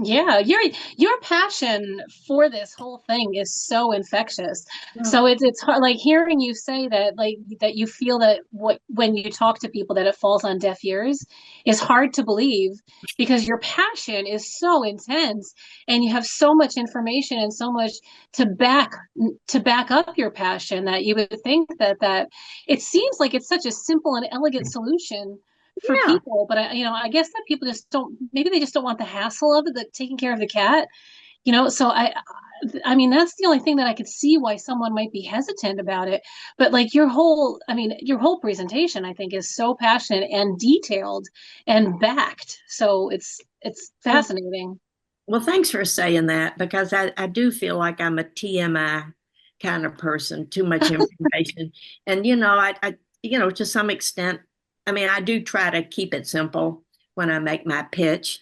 [SPEAKER 3] Yeah, your passion for this whole thing is so infectious.
[SPEAKER 5] Yeah.
[SPEAKER 3] So it's hard, like hearing you say that, like that you feel that when you talk to people that it falls on deaf ears is hard to believe because your passion is so intense and you have so much information and so much to back up your passion that you would think that it seems like it's such a simple and elegant solution for
[SPEAKER 5] yeah.
[SPEAKER 3] people, but I guess that people just don't, maybe they just don't want the hassle of it, the taking care of the cat, so I mean, that's the only thing that I could see why someone might be hesitant about it. But like your whole presentation, I think, is so passionate and detailed and backed. So it's fascinating.
[SPEAKER 5] Well, thanks for saying that because I do feel like I'm a TMI kind of person, too much information. And, to some extent, I mean, I do try to keep it simple when I make my pitch.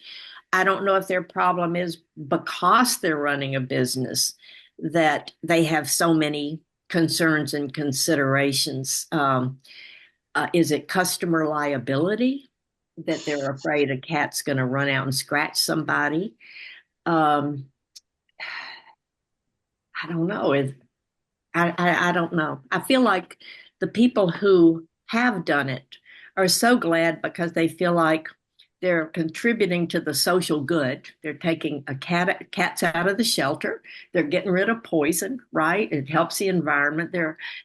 [SPEAKER 5] I don't know if their problem is because they're running a business that they have so many concerns and considerations. Is it customer liability that they're afraid a cat's going to run out and scratch somebody? I don't know. I don't know. I feel like the people who have done it are so glad because they feel like they're contributing to the social good. They're taking cats out of the shelter. They're getting rid of poison, right? It helps the environment.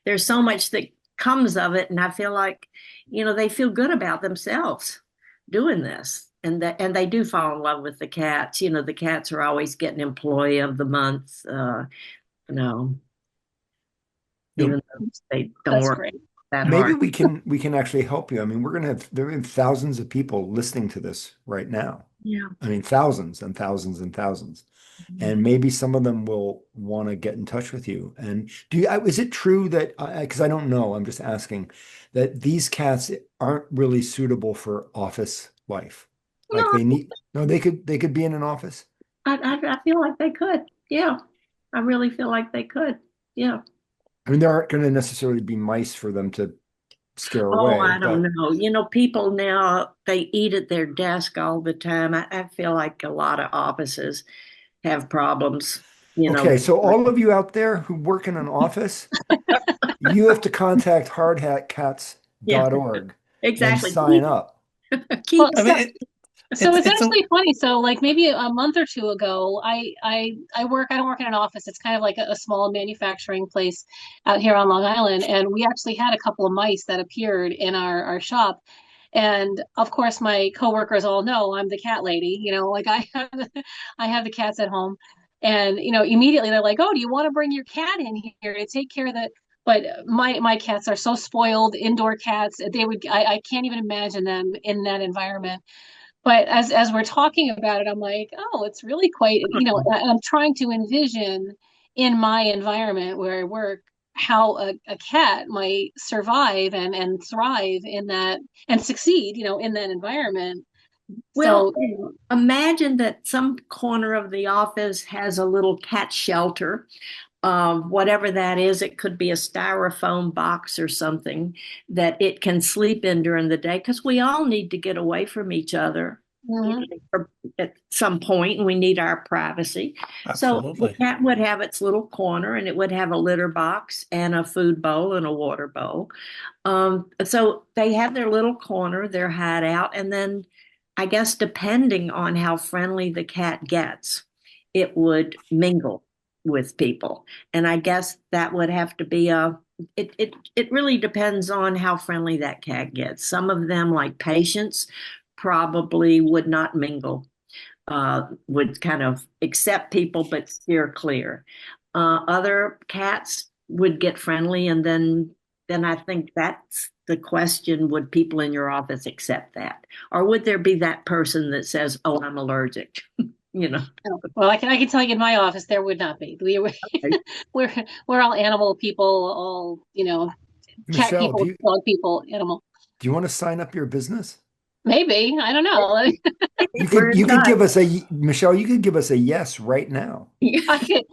[SPEAKER 5] There's so much that comes of it, and I feel like, they feel good about themselves doing this. And they do fall in love with the cats. The cats are always getting employee of the month, even though they don't
[SPEAKER 3] That's
[SPEAKER 5] work
[SPEAKER 3] great.
[SPEAKER 5] that
[SPEAKER 4] Maybe
[SPEAKER 5] hard.
[SPEAKER 4] we can actually help you. I mean, there are thousands of people listening to this right now.
[SPEAKER 5] Yeah.
[SPEAKER 4] I mean, thousands and thousands and thousands. And maybe some of them will want to get in touch with you. And is it true that, because I don't know, I'm just asking, that these cats aren't really suitable for office life? Like
[SPEAKER 5] No,
[SPEAKER 4] no, they could be in an office.
[SPEAKER 5] I feel like they could. Yeah. I really feel like they could. Yeah.
[SPEAKER 4] I mean, there aren't going to necessarily be mice for them to scare
[SPEAKER 5] Oh,
[SPEAKER 4] away,
[SPEAKER 5] I don't
[SPEAKER 4] but
[SPEAKER 5] know. People now, they eat at their desk all the time. I feel like a lot of offices have problems,
[SPEAKER 4] okay. So all of you out there who work in an office, you have to contact
[SPEAKER 5] Yeah,
[SPEAKER 4] hardhatcats.org and
[SPEAKER 5] exactly.
[SPEAKER 4] sign up.
[SPEAKER 3] Well,
[SPEAKER 5] Keep
[SPEAKER 2] I mean,
[SPEAKER 3] so it's
[SPEAKER 2] it's a
[SPEAKER 3] actually funny. So like maybe a month or two ago, I don't work in an office. It's kind of like a small manufacturing place out here on Long Island. And we actually had a couple of mice that appeared in our shop. And of course my coworkers all know I'm the cat lady, like I have the cats at home. And immediately they're like, "Oh, do you want to bring your cat in here to take care of the?" But my cats are so spoiled, indoor cats. I can't even imagine them in that environment. But as we're talking about it, I'm like, oh, it's really quite, I'm trying to envision in my environment where I work how a cat might survive and thrive in that and succeed, in that environment.
[SPEAKER 5] Well,
[SPEAKER 3] So,
[SPEAKER 5] imagine that some corner of the office has a little cat shelter. Whatever that is, it could be a styrofoam box or something that it can sleep in during the day because we all need to get away from each other
[SPEAKER 3] mhm.
[SPEAKER 5] at some point, and we need our privacy. So the
[SPEAKER 2] absolutely.
[SPEAKER 5] cat would have its little corner, and it would have a litter box and a food bowl and a water bowl. So they have their little corner, their hideout, and then I guess depending on how friendly the cat gets, it would mingle with people. And I guess that would have to be it really depends on how friendly that cat gets. Some of them, like patients, probably would not mingle, would kind of accept people but steer clear. Other cats would get friendly, and then I think that's the question: would people in your office accept that, or would there be that person that says, "Oh, I'm allergic," you know?
[SPEAKER 3] Well, I can tell you in my office there would not be. We're we're all animal people, all cat
[SPEAKER 4] Michelle,
[SPEAKER 3] people, dog people, animal.
[SPEAKER 4] do you want to sign up your business?
[SPEAKER 3] Maybe, I don't know.
[SPEAKER 5] We're
[SPEAKER 4] You
[SPEAKER 5] in
[SPEAKER 4] could
[SPEAKER 5] touch.
[SPEAKER 4] give us Michelle, you could give us a yes right now.
[SPEAKER 3] I could.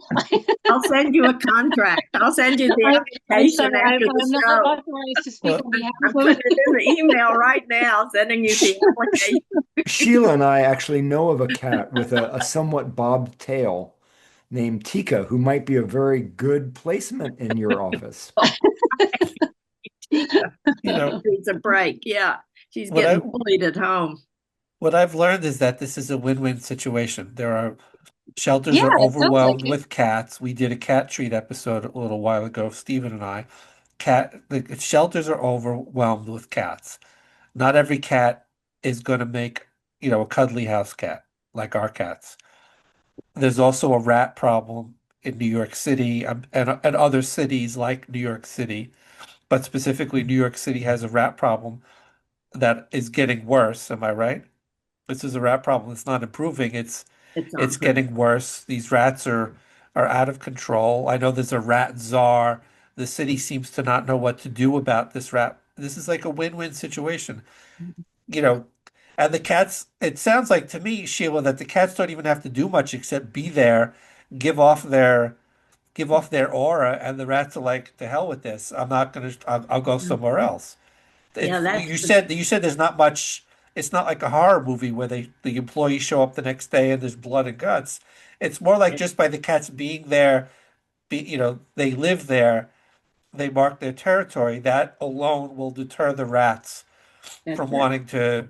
[SPEAKER 5] I'll send you a contract. I'll send you the
[SPEAKER 3] I'm
[SPEAKER 5] application
[SPEAKER 3] sorry,
[SPEAKER 5] after the
[SPEAKER 3] I'm not
[SPEAKER 5] show.
[SPEAKER 3] authorized to speak
[SPEAKER 2] Well,
[SPEAKER 3] on behalf
[SPEAKER 5] I'm
[SPEAKER 3] of.
[SPEAKER 5] putting it in the email right now, sending you the application.
[SPEAKER 4] Sheila and I actually know of a cat with a somewhat bobbed tail named Tika, who might be a very good placement in your office.
[SPEAKER 2] you know,
[SPEAKER 5] Needs a break. Yeah, she's
[SPEAKER 2] what I
[SPEAKER 5] getting bullied at home.
[SPEAKER 2] what I've learned is that this is a win-win situation. There are shelters
[SPEAKER 3] Yeah,
[SPEAKER 2] are
[SPEAKER 3] it sounds like
[SPEAKER 2] overwhelmed
[SPEAKER 3] it.
[SPEAKER 2] with cats. We did a cat treat episode a little while ago, Stephen and I. The shelters are overwhelmed with cats. Not every cat is going to make, a cuddly house cat like our cats. There's also a rat problem in New York City, and other cities like New York City, but specifically New York City has a rat problem that is getting worse. Am I right? This is a rat problem. It's not improving.
[SPEAKER 5] It's
[SPEAKER 2] It's
[SPEAKER 5] not good.
[SPEAKER 2] getting worse. These rats are out of control. I know there's a rat czar. The city seems to not know what to do about this rat. This is like a win-win situation, you know. And the cats, it sounds like to me, Sheila, that the cats don't even have to do much except be there, give off their give off their aura, and the rats are like, to hell with this. I'm not gonna. I'll go somewhere else.
[SPEAKER 5] Yeah,
[SPEAKER 2] You said there's not much. It's not like a horror movie where the employees show up the next day and there's blood and guts. It's more like just by the cats being there, they live there, they mark their territory. That alone will deter the rats
[SPEAKER 5] that's
[SPEAKER 2] from
[SPEAKER 5] it.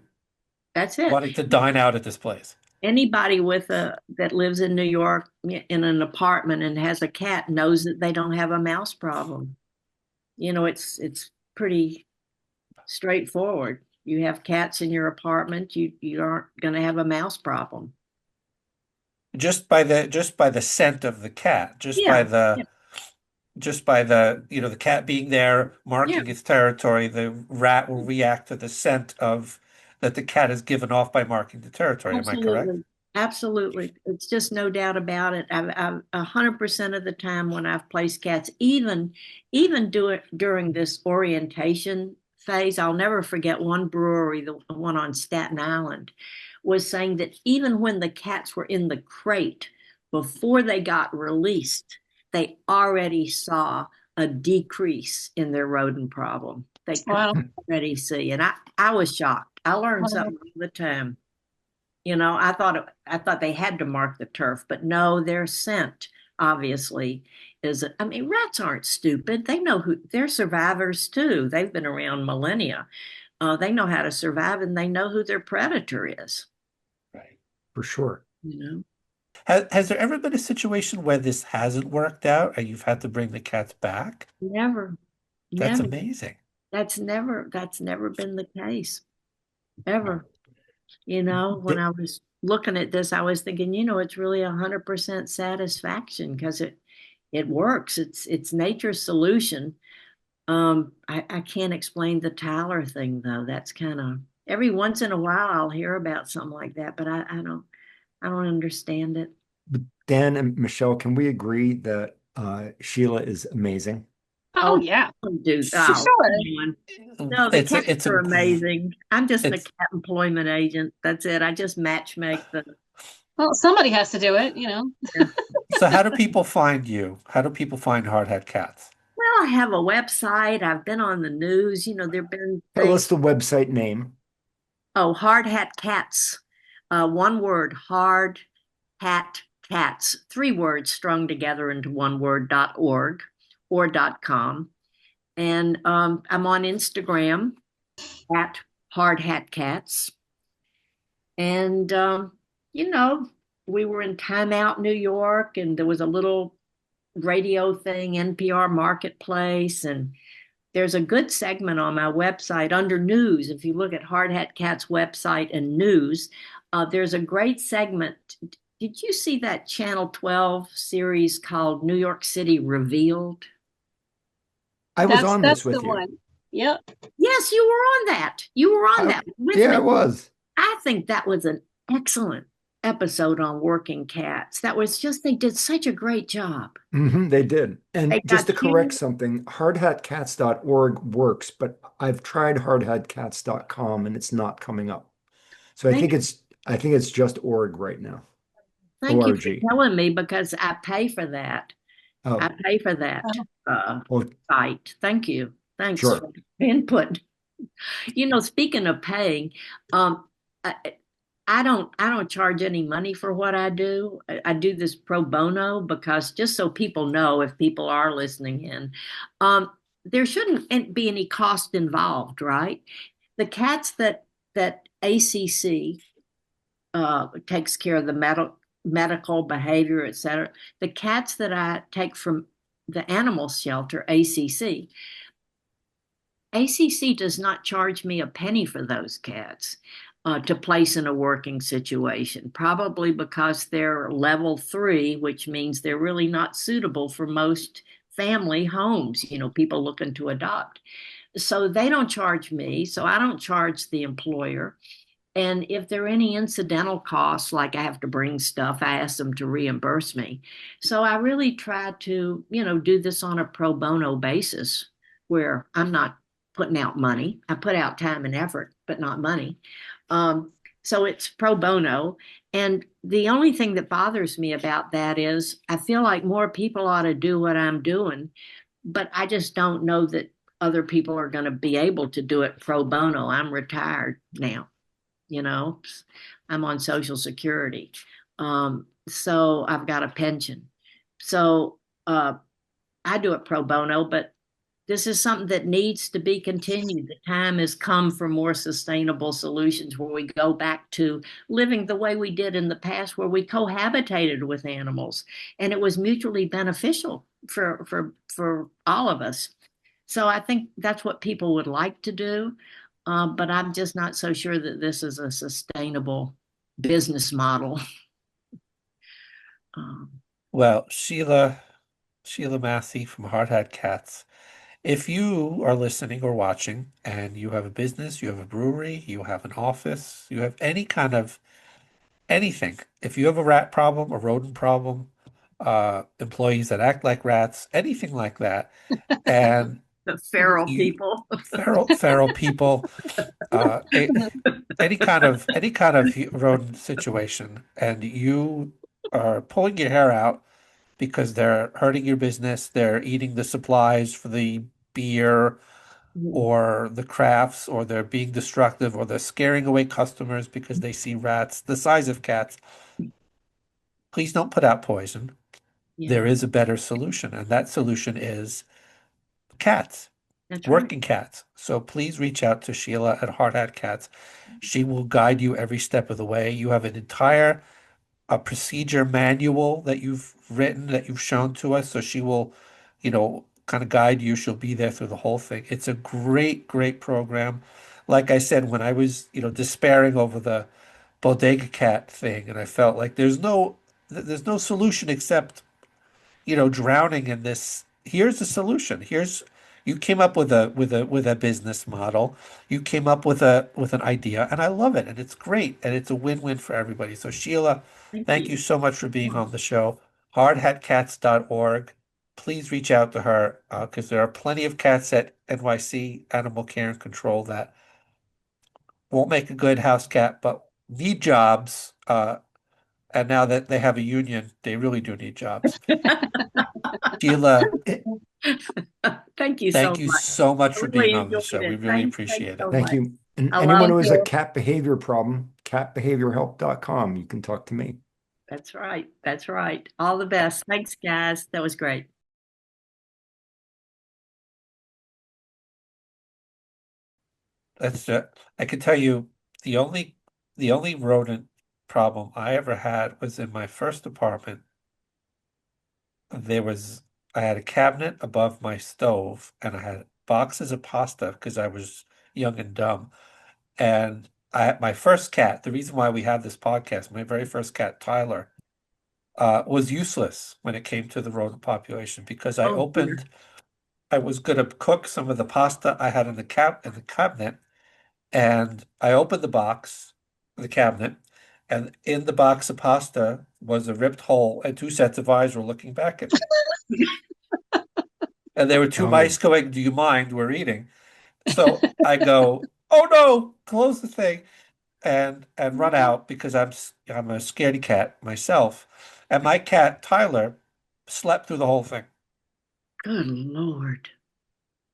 [SPEAKER 5] That's it.
[SPEAKER 2] wanting to dine out at this place.
[SPEAKER 5] Anybody with a that lives in New York in an apartment and has a cat knows that they don't have a mouse problem. It's pretty straightforward. You have cats in your apartment, you aren't going to have a mouse problem.
[SPEAKER 2] Just by the scent of the cat, just by
[SPEAKER 5] Yeah,
[SPEAKER 2] the
[SPEAKER 5] yeah,
[SPEAKER 2] just by the cat being there,
[SPEAKER 5] yeah.
[SPEAKER 2] marking its territory, the rat will react to the scent of that the cat has given off by marking the territory. Am I correct?
[SPEAKER 5] Absolutely. Absolutely. It's just no doubt about it. I've 100% of the time when I've placed cats, even during this orientation phase, I'll never forget one brewery, the one on Staten Island, was saying that even when the cats were in the crate before they got released, they already saw a decrease in their rodent problem. They could
[SPEAKER 3] Wow.
[SPEAKER 5] already see. And I was shocked. I learned
[SPEAKER 3] Wow.
[SPEAKER 5] something all the time. I thought they had to mark the turf, but no, their scent obviously is. I mean, rats aren't stupid. They know who they're survivors too. They've been around millennia. They know how to survive, and they know who their predator is.
[SPEAKER 2] Right.
[SPEAKER 4] For sure.
[SPEAKER 5] You know,
[SPEAKER 2] Has there ever been a situation where this hasn't worked out and you've had to bring the cats back?
[SPEAKER 5] never,
[SPEAKER 2] That's
[SPEAKER 5] never.
[SPEAKER 2] amazing.
[SPEAKER 5] That's never been the case ever. When
[SPEAKER 4] Th-
[SPEAKER 5] I was looking at this, I was thinking, it's really 100% satisfaction because it works. It's nature's solution. I can't explain the Tyler thing though. That's kind of every once in a while I'll hear about something like that, but I don't understand it.
[SPEAKER 4] Dan and Michelle, can we agree that Sheila is amazing?
[SPEAKER 3] Oh
[SPEAKER 5] Oh,
[SPEAKER 3] yeah,
[SPEAKER 5] dude,
[SPEAKER 3] for
[SPEAKER 5] oh,
[SPEAKER 3] sure.
[SPEAKER 5] come on. No, the
[SPEAKER 2] It's
[SPEAKER 5] cats
[SPEAKER 2] a it's a
[SPEAKER 5] are
[SPEAKER 2] gr-
[SPEAKER 5] amazing. I'm just a
[SPEAKER 2] it's
[SPEAKER 5] cat employment agent. That's it. I just match make the.
[SPEAKER 3] Well, somebody has to do it,
[SPEAKER 5] Yeah.
[SPEAKER 2] so how do people find you? How do people find Hard Hat Cats?
[SPEAKER 5] Well, I have a website. I've been on the news. There've been
[SPEAKER 4] Tell
[SPEAKER 5] things.
[SPEAKER 4] us the website name.
[SPEAKER 5] Oh, Hard Hat Cats. One word, Hard Hat Cats. Three words strung together into one word, .org or .com. And I'm on Instagram at Hard Hat Cats. And, you know, we were in Time Out, New York, and there was a little radio thing, NPR Marketplace. And there's a good segment on my website under news. If you look at Hard Hat Cat's website and news, there's a great segment. Did you see that Channel 12 series called New York City Revealed?
[SPEAKER 4] I was on
[SPEAKER 3] That's
[SPEAKER 4] this
[SPEAKER 3] the
[SPEAKER 4] with you.
[SPEAKER 3] one. Yep.
[SPEAKER 5] Yes, you were on that. You were on
[SPEAKER 4] I,
[SPEAKER 5] that with
[SPEAKER 4] yeah,
[SPEAKER 5] me.
[SPEAKER 4] it was.
[SPEAKER 5] I think that was an excellent episode on working cats. That was just, they did such a great job.
[SPEAKER 4] They did. And
[SPEAKER 5] They
[SPEAKER 4] just
[SPEAKER 5] got
[SPEAKER 4] to correct
[SPEAKER 5] you.
[SPEAKER 4] something, hardhatcats.org works, but I've tried hardhatcats.com and it's not coming up. So
[SPEAKER 5] Thank,
[SPEAKER 4] I think it's just org right now.
[SPEAKER 5] thank you for
[SPEAKER 4] ORG.
[SPEAKER 5] telling me because I pay for that. I
[SPEAKER 4] Oh,
[SPEAKER 5] pay for that
[SPEAKER 3] Oh,
[SPEAKER 4] well,
[SPEAKER 5] site. Thank you. Thanks
[SPEAKER 4] sure.
[SPEAKER 5] for the input. Speaking of paying, um, I, I don't charge any money for what I do. I do this pro bono because just so people know if people are listening in, there shouldn't be any cost involved, right? The cats that ACC takes care of the medical behavior, et cetera. The cats that I take from the animal shelter, ACC does not charge me a penny for those cats to place in a working situation, probably because they're level 3, which means they're really not suitable for most family homes, people looking to adopt. So they don't charge me, so I don't charge the employer. And if there are any incidental costs, like I have to bring stuff, I ask them to reimburse me. So I really try to, do this on a pro bono basis where I'm not putting out money. I put out time and effort, but not money. Um, so it's pro bono. And the only thing that bothers me about that is I feel like more people ought to do what I'm doing, but I just don't know that other people are going to be able to do it pro bono. I'm retired now, you know, I'm on Social Security. So I've got a pension. So I do it pro bono, but this is something that needs to be continued. The time has come for more sustainable solutions where we go back to living the way we did in the past, where we cohabitated with animals and it was mutually beneficial for all of us. So I think that's what people would like to do. But I'm just not so sure that this is a sustainable business model. Um,
[SPEAKER 2] Well, Sheila Massey from Hard Hat Cats. If you are listening or watching and you have a business, you have a brewery, you have an office, you have any kind of anything, if you have a rat problem, a rodent problem, employees that act like rats, anything like that, and
[SPEAKER 5] the feral
[SPEAKER 2] you
[SPEAKER 5] people.
[SPEAKER 2] feral people, uh, a- any kind of rodent situation, and you are pulling your hair out because they're hurting your business, they're eating the supplies for the beer or the crafts, or they're being destructive, or they're scaring away customers because they see rats the size of cats. Please don't put out poison. There
[SPEAKER 5] Yeah,
[SPEAKER 2] is a better solution, and that solution is cats,
[SPEAKER 5] that's right.
[SPEAKER 2] working cats. So please reach out to Sheila at Hard Hat Cats. She will guide you every step of the way. You have an entire a procedure manual that you've written, that you've shown to us. So she will, kind of guide you. She'll be there through the whole thing. It's a great, great program. Like I said, when I was, despairing over the bodega cat thing, and I felt like there's no solution except, drowning in this. Here's the solution. You came up with a business model. You came up with an idea, and I love it, and it's great, and it's a win-win for everybody. So Sheila,
[SPEAKER 5] Thank
[SPEAKER 2] thank
[SPEAKER 5] you.
[SPEAKER 2] you so much for being on the show. Hardhatcats.org. Please reach out to her because there are plenty of cats at NYC Animal Care and Control that won't make a good house cat, but need jobs. And now that they have a union, they really do need jobs. Sheila,
[SPEAKER 4] Eh,
[SPEAKER 5] Thank you so
[SPEAKER 2] thank you
[SPEAKER 5] much.
[SPEAKER 2] so much
[SPEAKER 5] I
[SPEAKER 2] for being
[SPEAKER 5] really
[SPEAKER 2] on the
[SPEAKER 5] enjoyed
[SPEAKER 2] show. We
[SPEAKER 5] it.
[SPEAKER 2] really
[SPEAKER 5] Thanks
[SPEAKER 2] appreciate it.
[SPEAKER 5] so
[SPEAKER 4] Thank
[SPEAKER 5] much.
[SPEAKER 4] you. And
[SPEAKER 5] I
[SPEAKER 4] anyone
[SPEAKER 5] love
[SPEAKER 4] who has a
[SPEAKER 5] you.
[SPEAKER 4] cat behavior problem, catbehaviorhelp.com, you can talk to me.
[SPEAKER 5] That's right. That's right. All the best. Thanks, guys. That was great.
[SPEAKER 2] I can tell you the only rodent problem I ever had was in my first apartment. There was I had a cabinet above my stove, and I had boxes of pasta because I was young and dumb. And my first cat, the reason why we have this podcast, my very first cat, Tyler, was useless when it came to the rodent population because
[SPEAKER 5] Oh, dear.
[SPEAKER 2] I was going to cook some of the pasta I had in the cabinet, and I opened the box, the cabinet, and in the box of pasta was a ripped hole, and two sets of eyes were looking back at me. And there were two
[SPEAKER 4] Oh,
[SPEAKER 2] mice going, "Do you mind? We're eating." So I go, "Oh no, close the thing," and run out because I'm a scaredy cat myself. And my cat, Tyler, slept through the whole thing.
[SPEAKER 5] Good Lord.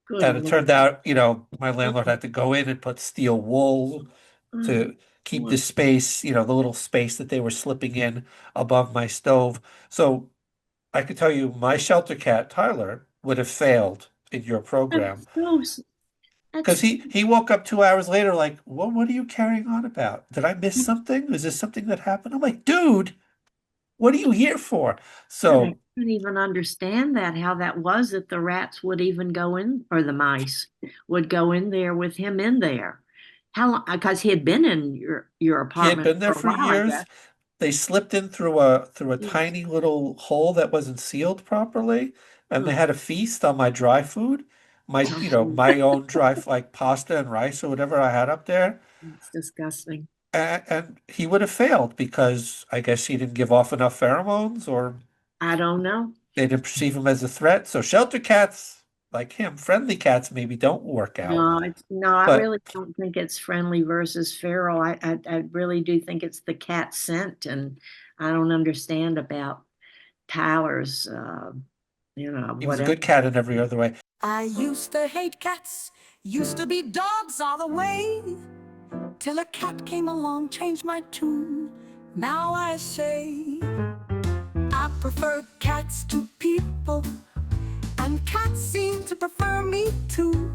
[SPEAKER 5] Good
[SPEAKER 2] And it turned
[SPEAKER 5] Lord.
[SPEAKER 2] out, my landlord had to go in and put steel wool
[SPEAKER 5] Oh,
[SPEAKER 2] to keep the
[SPEAKER 5] Lord.
[SPEAKER 2] space, the little space that they were slipping in above my stove. So I could tell you my shelter cat, Tyler, would have failed in your program
[SPEAKER 5] That's so,
[SPEAKER 2] because
[SPEAKER 5] that's,
[SPEAKER 2] he woke up 2 hours later like, what are you carrying on about? Did I miss something? Is this something that happened? I'm like, dude, what are you here for?
[SPEAKER 5] and I
[SPEAKER 2] So
[SPEAKER 5] couldn't even understand that, how that was that the rats would even go in, or the mice would go in there with him in there. How long? Because he had been in your
[SPEAKER 2] he had
[SPEAKER 5] apartment
[SPEAKER 2] been there
[SPEAKER 5] for a
[SPEAKER 2] for
[SPEAKER 5] while, I
[SPEAKER 2] years.
[SPEAKER 5] guess.
[SPEAKER 2] They slipped in through a
[SPEAKER 5] Yeah.
[SPEAKER 2] tiny little hole that wasn't sealed properly, and they
[SPEAKER 5] Oh,
[SPEAKER 2] had a feast on my dry food, my own dry like pasta and rice or whatever I had up there.
[SPEAKER 5] it's disgusting.
[SPEAKER 2] And he would have failed because I guess he didn't give off enough pheromones or
[SPEAKER 5] I don't know.
[SPEAKER 2] they didn't perceive him as a threat. So shelter cats like him, friendly cats maybe don't work out.
[SPEAKER 5] No, I
[SPEAKER 2] But
[SPEAKER 5] really don't think it's friendly versus feral. I really do think it's the cat scent, and I don't understand about Tyler's,
[SPEAKER 2] he was a
[SPEAKER 5] whatever.
[SPEAKER 2] good cat in every other way.
[SPEAKER 1] I used to hate cats, used to be dogs all the way, till a cat came along, changed my tune. Now I say I prefer cats to people, and cats seem to prefer me too.